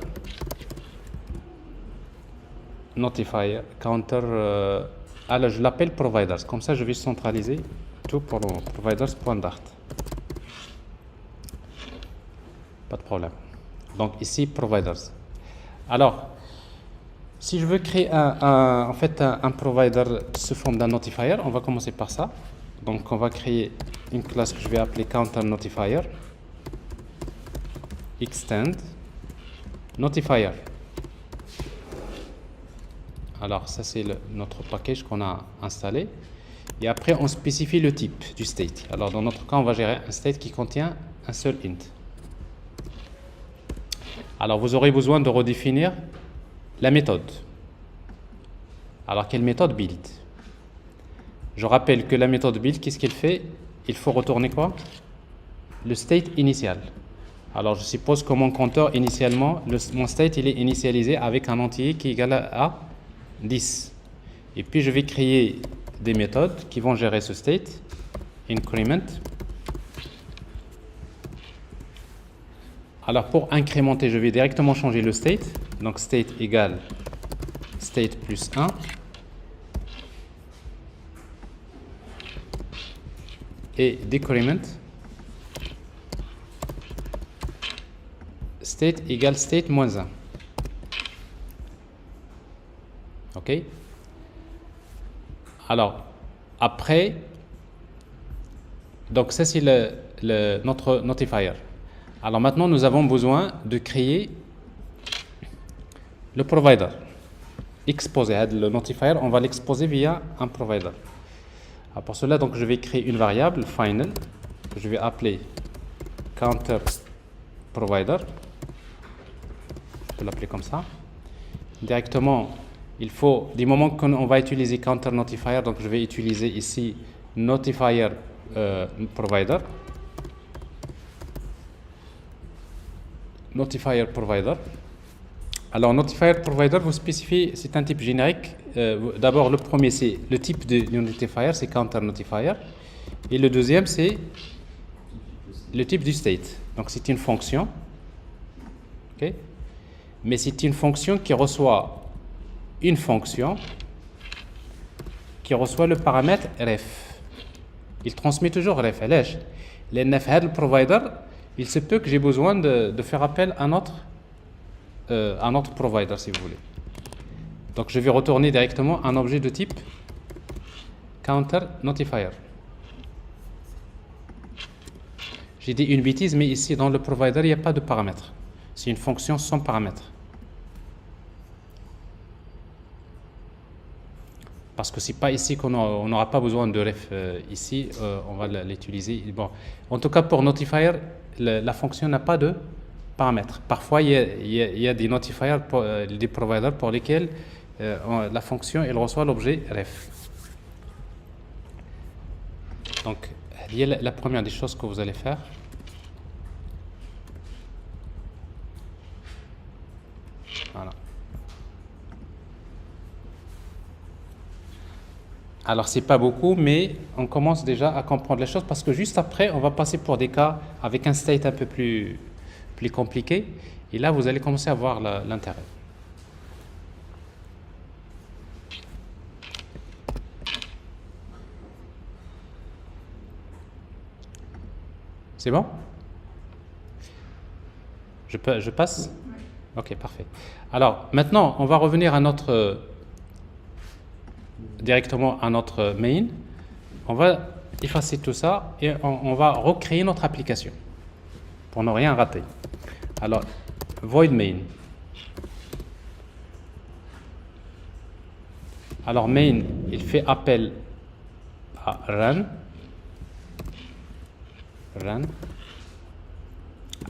notifier counter. Alors je l'appelle providers, comme ça je vais centraliser tout pour le providers.dart. Pas de problème. Donc ici providers. Alors si je veux créer en fait un provider sous forme d'un notifier, on va commencer par ça. Donc on va créer une classe que je vais appeler counter notifier extend notifier. Alors ça c'est notre package qu'on a installé. Et après on spécifie le type du state. Alors dans notre cas on va gérer un state qui contient un seul int. Alors vous aurez besoin de redéfinir la méthode. Alors quelle méthode? Build. Je rappelle que la méthode build, qu'est-ce qu'elle fait? Il faut retourner quoi? Le state initial. Alors je suppose que mon compteur initialement, mon state il est initialisé avec un entier qui est égal à 10. Et puis je vais créer des méthodes qui vont gérer ce state. Increment. Alors pour incrémenter, je vais directement changer le state. Donc state égale state plus 1. Et decrement. State égale state moins 1. OK? Alors, après, donc ça c'est notre notifier. Alors maintenant, nous avons besoin de créer le provider. Exposer le notifier, on va l'exposer via un provider. Alors pour cela, donc, je vais créer une variable final que je vais appeler counter provider. Je vais l'appeler comme ça. Directement, il faut, du moment qu'on va utiliser counter notifier, donc je vais utiliser ici notifier provider. Notifier provider. Alors notifier provider, vous spécifiez, c'est un type générique. D'abord le premier c'est le type de notifier, c'est counter notifier, et le deuxième c'est le type du state. Donc c'est une fonction, ok, mais c'est une fonction qui reçoit une fonction qui reçoit le paramètre ref. Il transmet toujours ref. Le provider, il se peut que j'ai besoin de faire appel à notre provider, si vous voulez. Donc je vais retourner directement un objet de type counter notifier. J'ai dit une bêtise, mais ici dans le provider il n'y a pas de paramètre. C'est une fonction sans paramètre. Parce que c'est pas ici qu'on n'aura pas besoin de ref. Ici, on va l'utiliser. Bon, en tout cas pour notifier, la fonction n'a pas de paramètres. Parfois, il y a des notifiers, des providers pour lesquels la fonction elle reçoit l'objet ref. Donc, il y a la première des choses que vous allez faire. Voilà. Alors, c'est pas beaucoup, mais on commence déjà à comprendre les choses parce que juste après, on va passer pour des cas avec un state un peu plus compliqué. Et là, vous allez commencer à voir l'intérêt. C'est bon? Je passe? Ok, parfait. Alors, maintenant, on va revenir à directement à notre main. On va effacer tout ça et on va recréer notre application pour ne rien rater. Alors, void main. Alors, main, il fait appel à run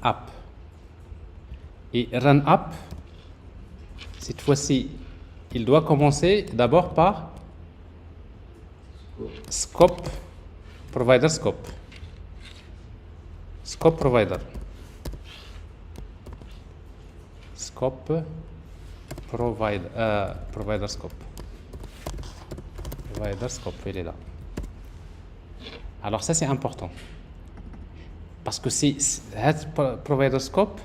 app. Et run app, cette fois-ci, il doit commencer d'abord par scope provider scope. Scope provider. Scope provider scope. Provider scope, il est là. Alors ça c'est important. Parce que c'est provider scope,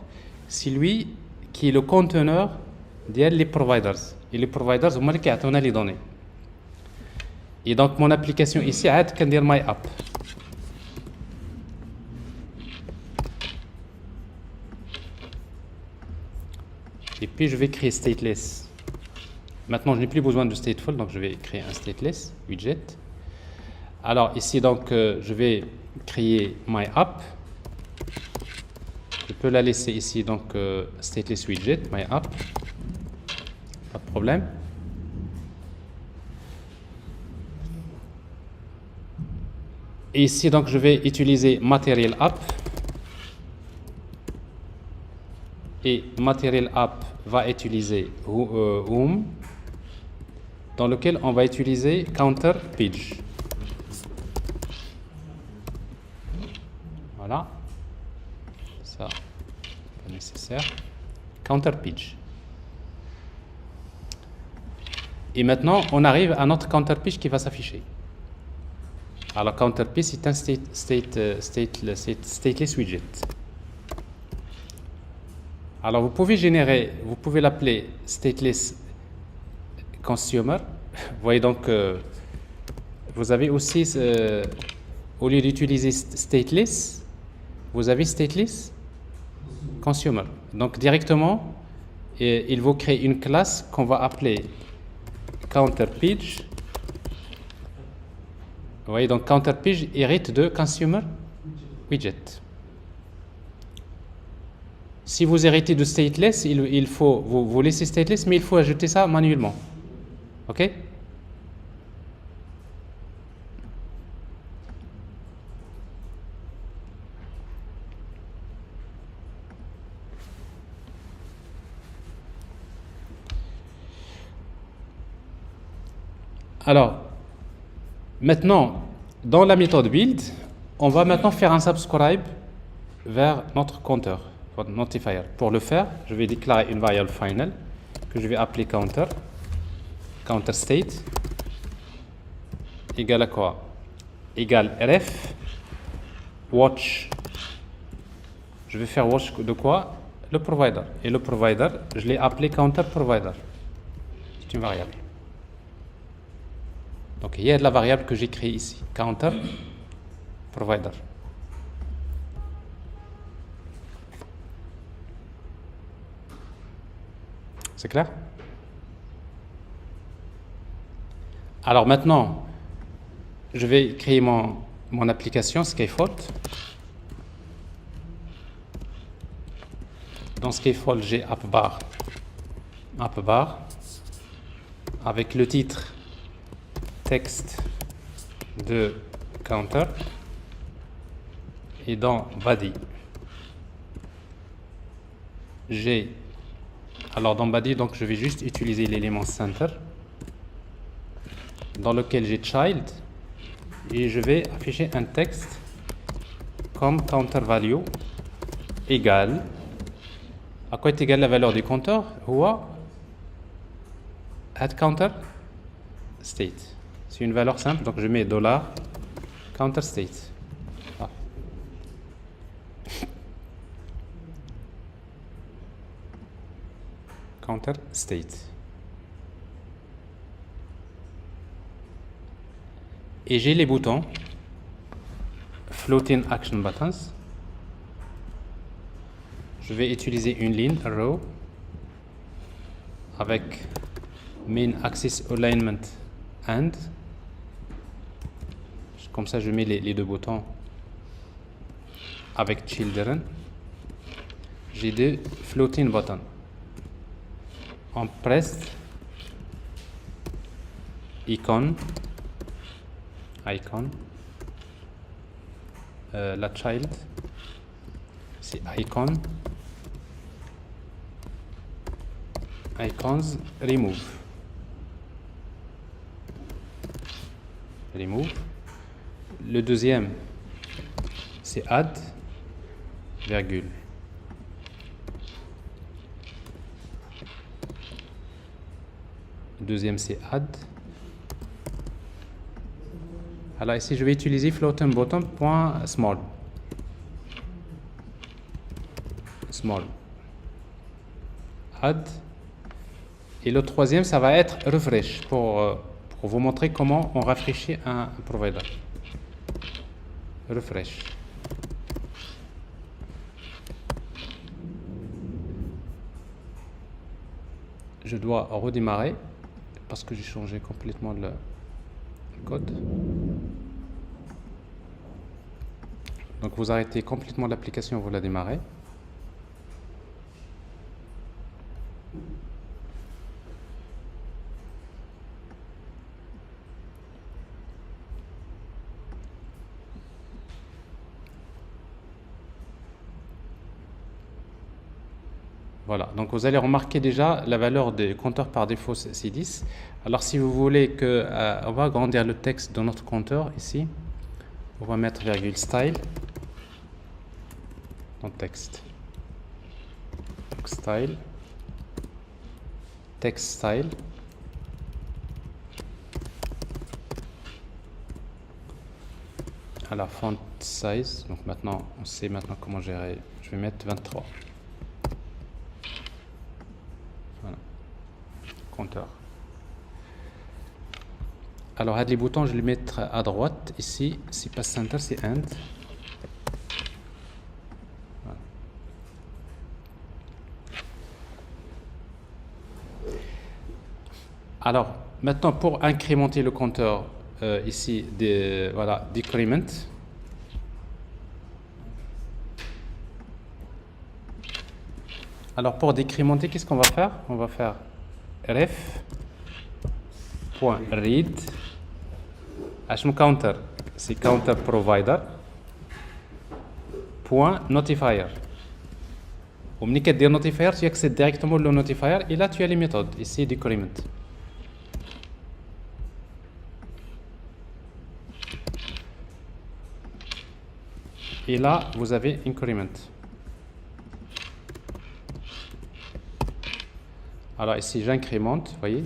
c'est lui qui est le conteneur des providers. Et les providers, c'est moi qui a les données. Et donc mon application ici, je peux dire my app. Et puis je vais créer stateless. Maintenant, je n'ai plus besoin de stateful, donc je vais créer un stateless widget. Alors ici, donc, je vais créer my app. Je peux la laisser ici, donc stateless widget, my app. Pas de problème. Et ici, donc, je vais utiliser material app. Et material app va utiliser whom, dans lequel on va utiliser counter page. Voilà. Ça, pas nécessaire. Counter page. Et maintenant, on arrive à notre counter page qui va s'afficher. Alors, counter page, c'est un stateless widget. Alors, vous pouvez l'appeler stateless consumer. Vous voyez donc, vous avez aussi, au lieu d'utiliser stateless, vous avez stateless consumer. Donc, directement, il vous crée une classe qu'on va appeler counter page. Vous voyez, donc counter page hérite de consumer widget. Si vous héritez de stateless, il faut vous laissez stateless, mais il faut ajouter ça manuellement. OK? Alors, maintenant, dans la méthode build, on va maintenant faire un subscribe vers notre compteur, notre notifier. Pour le faire, je vais déclarer une variable final que je vais appeler counter state égale à quoi? Égale ref watch. Je vais faire watch de quoi? Le provider. Et le provider, je l'ai appelé counter provider. C'est une variable. Donc, il y a de la variable que j'ai créée ici, counter provider. C'est clair? Alors maintenant, je vais créer mon application Scaffold. Dans Scaffold, j'ai appbar avec le titre texte de counter et dans body dans body, donc je vais juste utiliser l'élément center dans lequel j'ai child et je vais afficher un texte comme counter value égale à quoi est égale la valeur du compteur ou add counter state. C'est une valeur simple, donc je mets $counter state. Ah. Counter state. Et j'ai les boutons floating action buttons. Je vais utiliser une ligne row avec main axis alignment and. Comme ça, je mets les deux boutons avec children. J'ai deux floating buttons. On presse icon. La child, c'est icons remove. Le deuxième, c'est add, virgule. Le deuxième, c'est add. Alors ici, je vais utiliser floating bottom.small. Small. Add. Et le troisième, ça va être refresh pour vous montrer comment on rafraîchit un provider. Refresh. Je dois redémarrer parce que j'ai changé complètement le code. Donc vous arrêtez complètement l'application, vous la démarrez. Voilà, donc vous allez remarquer déjà la valeur des compteurs par défaut c'est 10. Alors si vous voulez que on va agrandir le texte de notre compteur ici, on va mettre virgule style font texte. Donc, style, text style. Alors font size, donc maintenant on sait maintenant comment gérer. Je vais mettre 23. Voilà. Compteur. Alors les boutons je vais les mettre à droite ici. Si pas center c'est end. Voilà. Alors maintenant pour incrémenter le compteur. Ici, voilà, decrement. Alors pour décrémenter, qu'est-ce qu'on va faire? On va faire ref.read. H counter, c'est counter provider. Point notifier. Au moment de notifier, tu accèdes directement au notifier et là tu as les méthodes. Ici, decrement. Et là, vous avez increment. Alors ici, j'incrémente, vous voyez,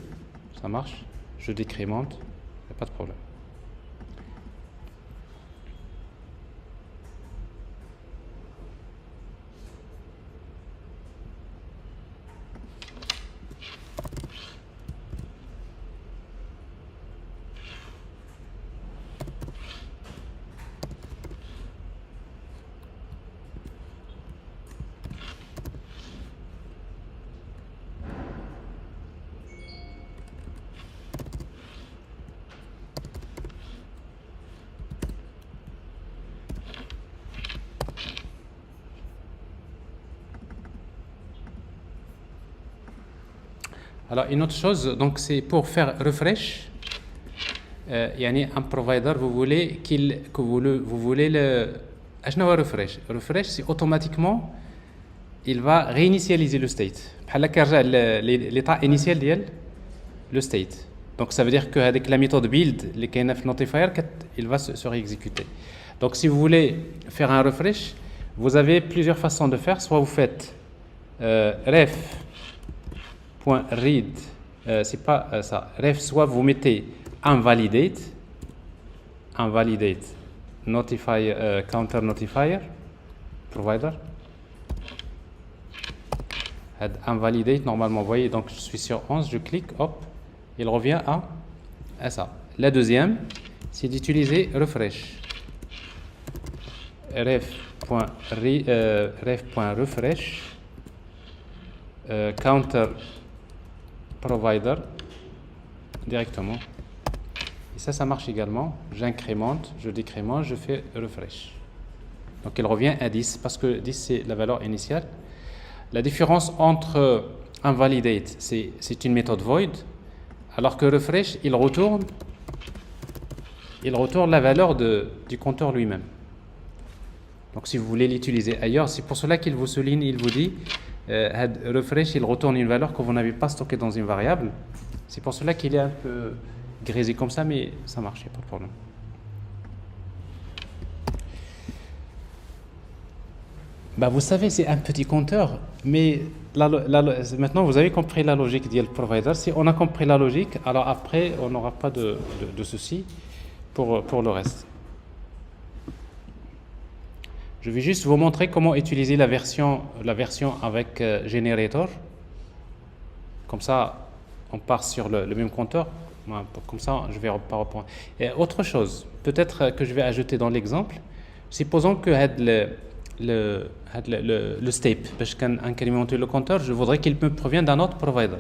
ça marche. Je décrémente, il n'y a pas de problème. Alors une autre chose, donc c'est pour faire refresh. يعني un provider vous voulez vous voulez le refresh. Refresh c'est automatiquement il va réinitialiser le state. بحال كيرجع l'état initial ديال le state. Donc ça veut dire que avec la méthode build اللي كاينه في notifier il va se réexécuter. Donc si vous voulez faire un refresh, vous avez plusieurs façons de faire. Soit vous faites ref.read, c'est pas ça. Ref, soit vous mettez invalidate notify counter notifier provider. Invalidate normalement, vous voyez, donc je suis sur 11, je clique, hop, il revient à ça. La deuxième, c'est d'utiliser refresh. Ref.refresh counter provider directement. Et ça marche également. J'incrémente, je décrémente, je fais refresh. Donc il revient à 10 parce que 10 c'est la valeur initiale. La différence entre invalidate, c'est une méthode void, alors que refresh, il retourne la valeur du compteur lui-même. Donc si vous voulez l'utiliser ailleurs, c'est pour cela qu'il vous souligne, il vous dit refresh, il retourne une valeur que vous n'avez pas stockée dans une variable. C'est pour cela qu'il est un peu grisé comme ça, mais ça marche, il n'y a pas de problème. Bah, vous savez, c'est un petit compteur, mais maintenant vous avez compris la logique du provider. Si on a compris la logique, alors après on n'aura pas de soucis pour le reste. Je vais juste vous montrer comment utiliser la version avec Generator. Comme ça, on part sur le même compteur. Comme ça, je vais pas reprendre. Et autre chose, peut-être que je vais ajouter dans l'exemple. Supposons que le step, parce qu'incrémenter le compteur, je voudrais qu'il me provienne d'un autre provider.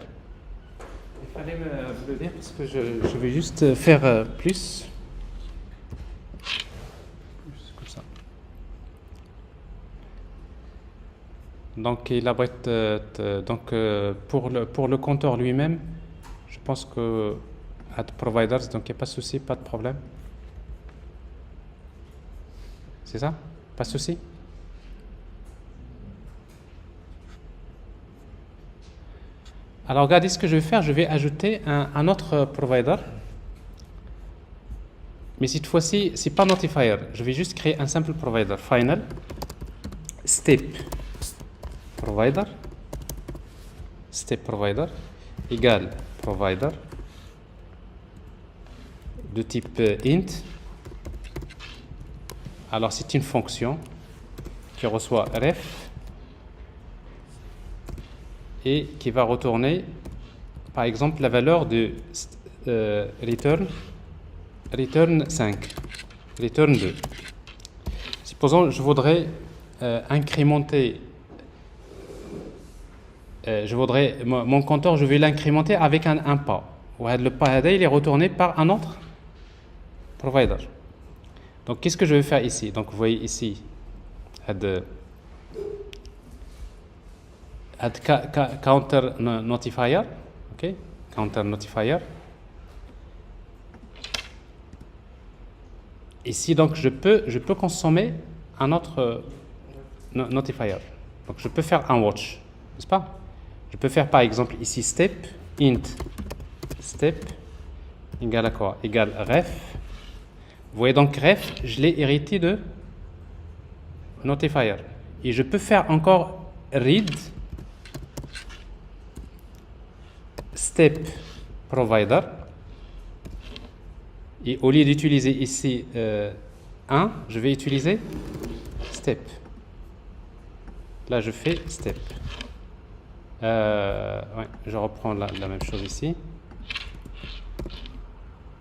Il fallait me le dire parce que je vais juste faire plus. Comme ça. Donc il abrite pour le compteur lui-même, je pense que providers, donc il n'y a pas de souci, pas de problème. C'est ça? Pas de souci? Alors regardez ce que je vais faire, je vais ajouter un autre provider. Mais cette fois-ci, c'est pas notifier. Je vais juste créer un simple provider, final. step provider égale provider de type int. Alors c'est une fonction qui reçoit ref et qui va retourner par exemple la valeur de return 5, return 2. Supposons je voudrais incrémenter, mon compteur, je vais l'incrémenter avec un pas. Le pas il est retourné par un autre provider. Donc qu'est-ce que je vais faire ici? Donc vous voyez ici, counter notifier, ok, counter notifier. Ici donc je peux consommer un autre notifier. Donc je peux faire un watch, n'est-ce pas? Je peux faire par exemple ici step int step égale à quoi? Égale ref. Vous voyez donc ref, je l'ai hérité de notifier. Et je peux faire encore read step provider. Et au lieu d'utiliser ici 1, je vais utiliser step. Là, je fais step. Ouais, je reprends la même chose ici.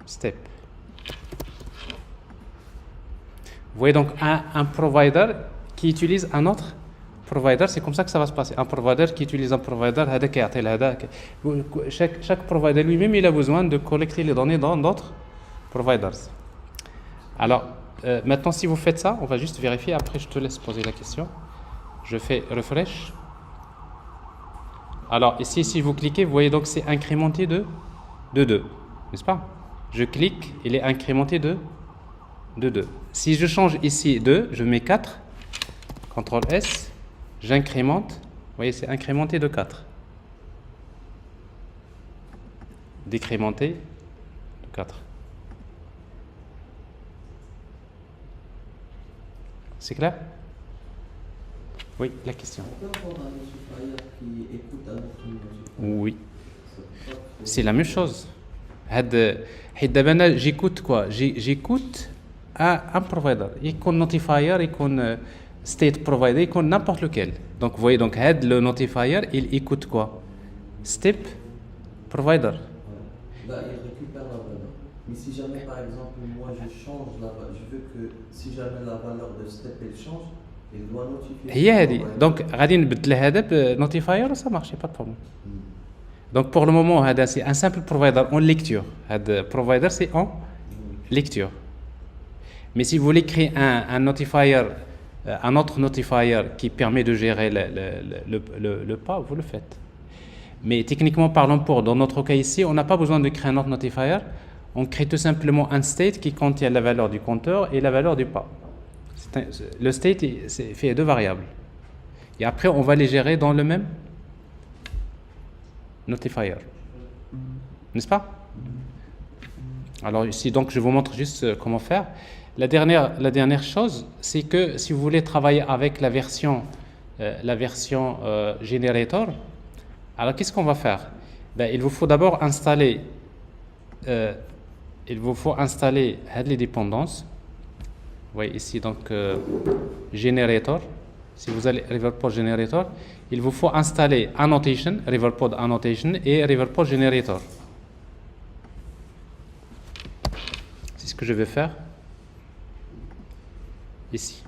Step. Vous voyez donc un provider qui utilise un autre provider, c'est comme ça que ça va se passer. Un provider qui utilise un provider, chaque provider lui-même, il a besoin de collecter les données dans d'autres providers. Alors, maintenant, si vous faites ça, on va juste vérifier. Après, je te laisse poser la question. Je fais refresh. Alors, ici, si vous cliquez, vous voyez donc c'est incrémenté de 2, n'est-ce pas? Je clique, il est incrémenté de 2. Si je change ici 2, je mets 4, CTRL S, j'incrémente, vous voyez c'est incrémenté de 4. Décrémenté de 4. C'est clair? Oui, la question. On peut avoir un notifier qui écoute un autre notifier. Oui. C'est la même chose. J'écoute quoi? J'écoute un provider. Il y a notifier, il y a state provider, il y a n'importe lequel. Donc vous voyez, donc le notifier, il écoute quoi? Step provider. Bah, il récupère la valeur. Mais si jamais, par exemple, moi je change la valeur, je veux que si jamais la valeur de step elle change, il doit notifier. هي هذه. Donc غادي نبدل هذا بنوتيفاير وصا مارشي با بروبليم. Donc pour le moment, c'est un simple provider en lecture. Le provider, c'est en lecture. Mais si vous voulez créer un notifier, un autre notifier qui permet de gérer le pas, vous le faites. Mais techniquement parlant, dans notre cas ici, on n'a pas besoin de créer un autre notifier. On crée tout simplement un state qui contient la valeur du compteur et la valeur du pas. Le state c'est fait 2 variables. Et après, on va les gérer dans le même notifier, n'est-ce pas? Alors ici, donc, je vous montre juste comment faire. La dernière chose, c'est que si vous voulez travailler avec la version Generator, alors qu'est-ce qu'on va faire? Il vous faut d'abord installer les dépendances. Vous voyez ici, donc, Generator. Si vous allez Riverpod Generator, il vous faut installer Annotation, Riverpod Annotation et Riverpod Generator. C'est ce que je vais faire ici.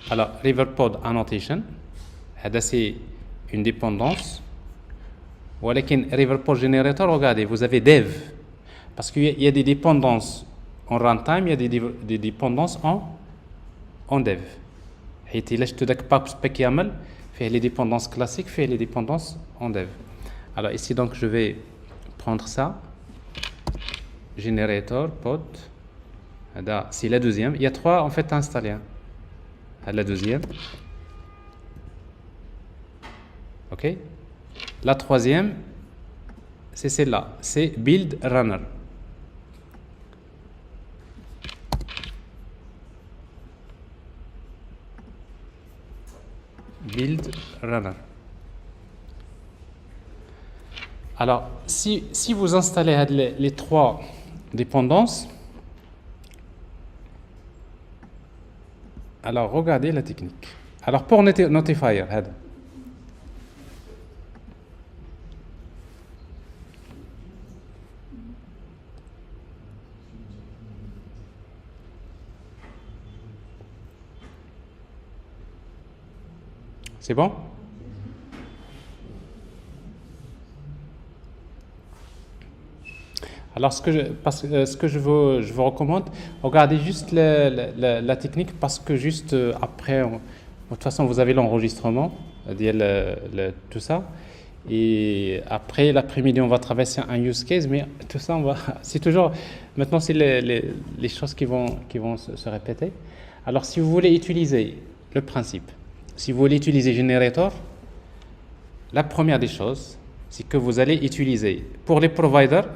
Alors, Riverpod Annotation, c'est une dépendance. ولكن Riverpod Generator, regardez, vous avez dev. Parce qu'il y a des dépendances en runtime, il y a des dépendances en dev. Et là, je te dis pas spec YAML, faire les dépendances classiques, faire les dépendances en dev. Alors ici, donc, je vais prendre ça. Generator, pod. C'est la deuxième. Il y a 3 en fait à installer. La deuxième. OK. La troisième, c'est celle-là. C'est build runner. build runner. Alors, si vous installez les trois dépendances, alors regardez la technique. Alors pour notifier, c'est bon? Alors, ce que je vous recommande, regardez juste la technique parce que juste après, de toute façon, vous avez l'enregistrement, tout ça. Et après, l'après-midi, on va traverser un use case, mais tout ça, c'est toujours, maintenant, c'est les choses qui vont se répéter. Alors, si vous voulez utiliser le principe, si vous voulez utiliser Generator, la première des choses, c'est que vous allez utiliser, pour les providers,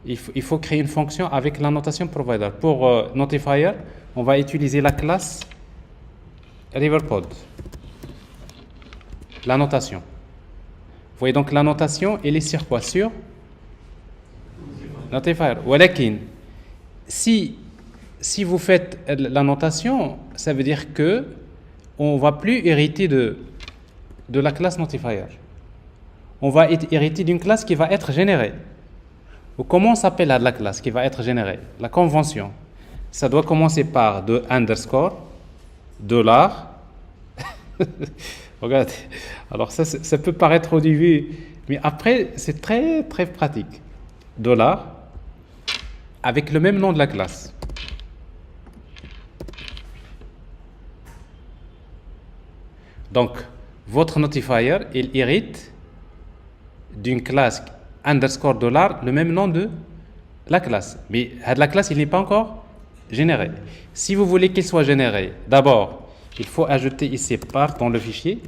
il faut créer une fonction avec la notation provider. Pour notifier, on va utiliser la classe RiverPod. La notation. Vous voyez donc la notation, elle est sur quoi? Sur notifier. Walakin, si vous faites la notation, ça veut dire que on ne va plus hériter de la classe notifier. On va hériter d'une classe qui va être générée. Ou comment s'appelle la classe qui va être générée? La convention. Ça doit commencer par de underscore, dollar. Regardez. Alors ça peut paraître au début, mais après c'est très très pratique. Dollar avec le même nom de la classe. Donc votre notifier, il hérite d'une classe underscore dollar, le même nom de la classe. Mais la classe, il n'est pas encore généré. Si vous voulez qu'il soit généré, d'abord, il faut ajouter ici part dans le fichier.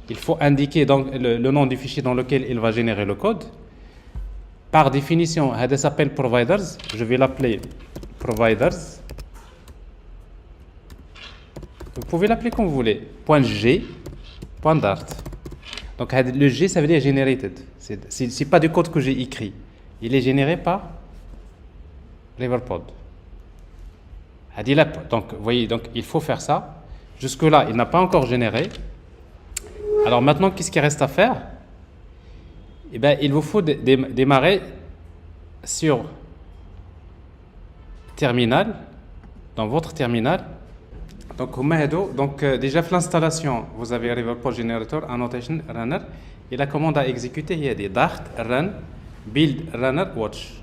Il faut indiquer donc le nom du fichier dans lequel il va générer le code. Par définition, ça s'appelle providers. Je vais l'appeler providers. Vous pouvez l'appeler comme vous voulez. .g, .dart. Donc le G, ça veut dire generated. C'est pas du code que j'ai écrit. Il est généré par RiverPod. Donc, vous voyez, donc il faut faire ça. Jusque-là, il n'a pas encore généré. Alors maintenant, qu'est-ce qu'il reste à faire? Eh bien, il vous faut démarrer sur terminal, dans votre terminal. Donc, déjà, l'installation, vous avez RiverPod Generator, Annotation Runner, et la commande à exécuter, il y a des Dart, Run, Build, Runner, Watch.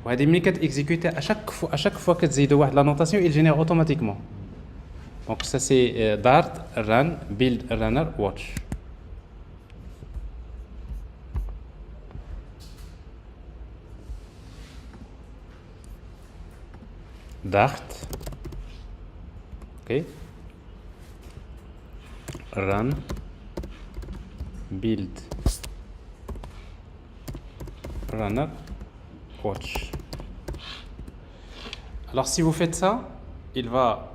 Vous avez des exécuter à chaque fois que vous avez la notation, il génère automatiquement. Donc, ça c'est Dart, Run, Build, Runner, Watch. Dart. OK. Run, build, runner, watch. Alors si vous faites ça, il va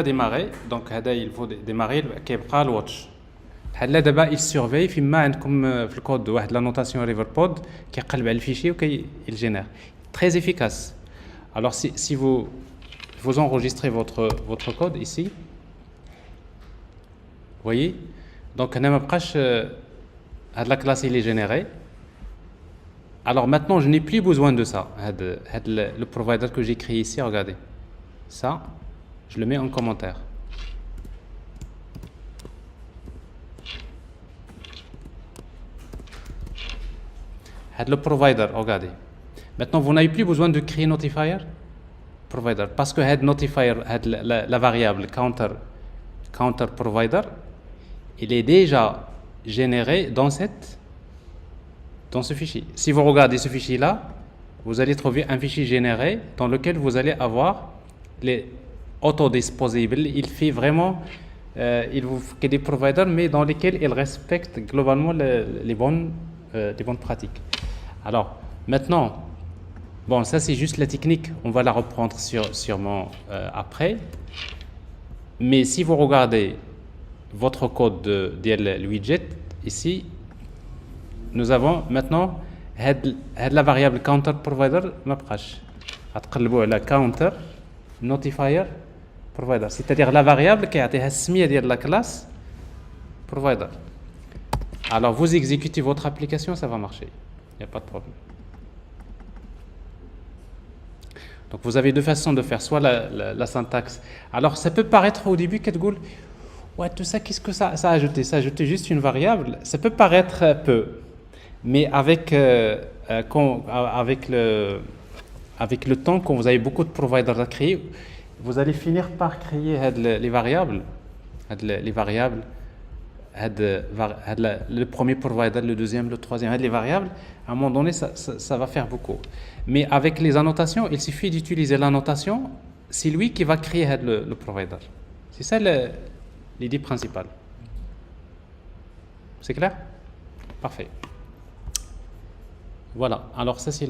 démarrer. Donc il faut démarrer le watch. Là d'abord il surveille فيما عندكم في الكود واحد la notation RiverPod كيقلب على الفيشي il génère. Très efficace. Alors si vous enregistrez votre code ici, vous voyez, donc la classe il est générée. Alors maintenant je n'ai plus besoin de ça. Le provider que j'ai créé ici, regardez, ça je le mets en commentaire. Le provider, regardez. Maintenant vous n'avez plus besoin de créer notifier provider parce que notifier la variable counter provider, il est déjà généré dans ce fichier. Si vous regardez ce fichier là, vous allez trouver un fichier généré dans lequel vous allez avoir les autodisposibles. Il fait vraiment il vous fait des providers mais dans lesquels il respecte globalement les bonnes pratiques. Alors maintenant, bon, ça c'est juste la technique, on va la reprendre sûrement après. Mais si vous regardez votre code de widget. Ici, nous avons maintenant la variable counter provider ما بقاش غتقلبوا على counter notifier provider, c'est-à-dire la variable qui a السميه ديال la classe provider. Alors vous exécutez votre application, ça va marcher, il n'y a pas de problème. Donc vous avez deux façons de faire, soit la syntaxe. Alors ça peut paraître au début qu'elle ouais, tout ça, qu'est-ce que ça a ajouté? Ça a ajouté juste une variable. Ça peut paraître peu, mais avec le temps, quand vous avez beaucoup de providers à créer, vous allez finir par créer les variables. Le premier provider, le deuxième, le troisième, les variables, à un moment donné, ça va faire beaucoup. Mais avec les annotations, il suffit d'utiliser l'annotation, c'est lui qui va créer le provider. C'est ça l'idée principale. C'est clair? Parfait. Voilà, alors ça c'est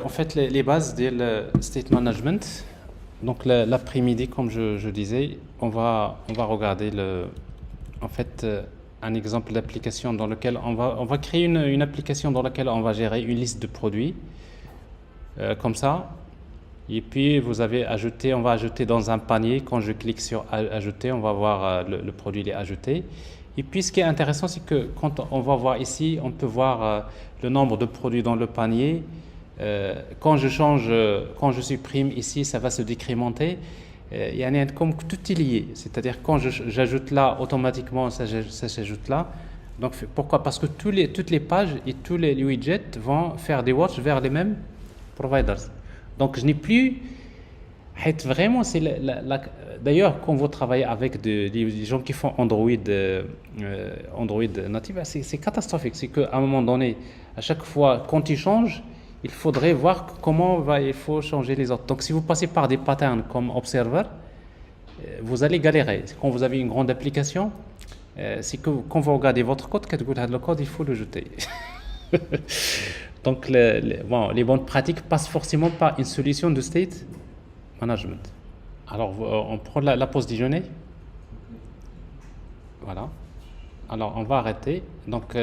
en fait les bases du state management. Donc l'après-midi, comme je disais, on va regarder en fait un exemple d'application dans lequel on va créer une application dans laquelle on va gérer une liste de produits comme ça. Et puis on va ajouter dans un panier. Quand je clique sur ajouter, on va voir le produit est ajouté. Et puis ce qui est intéressant, c'est que quand on va voir ici, on peut voir le nombre de produits dans le panier. Quand je supprime ici, ça va se décrémenter. Comme tout est lié, c'est-à-dire quand j'ajoute là, automatiquement ça s'ajoute là. Donc pourquoi? Parce que toutes les pages et tous les widgets vont faire des watch vers les mêmes providers. Donc je n'ai plus vraiment, d'ailleurs quand vous travaillez avec des gens qui font Android native, c'est catastrophique. C'est qu'à un moment donné, à chaque fois quand ils changent, il faudrait voir il faut changer les autres. Donc si vous passez par des patterns comme Observer, vous allez galérer. Quand vous avez une grande application, c'est que quand vous regardez votre code, le code, il faut le jeter. Donc les bonnes pratiques passent forcément par une solution de state management. Alors on prend la pause déjeuner. Voilà. Alors on va arrêter. Donc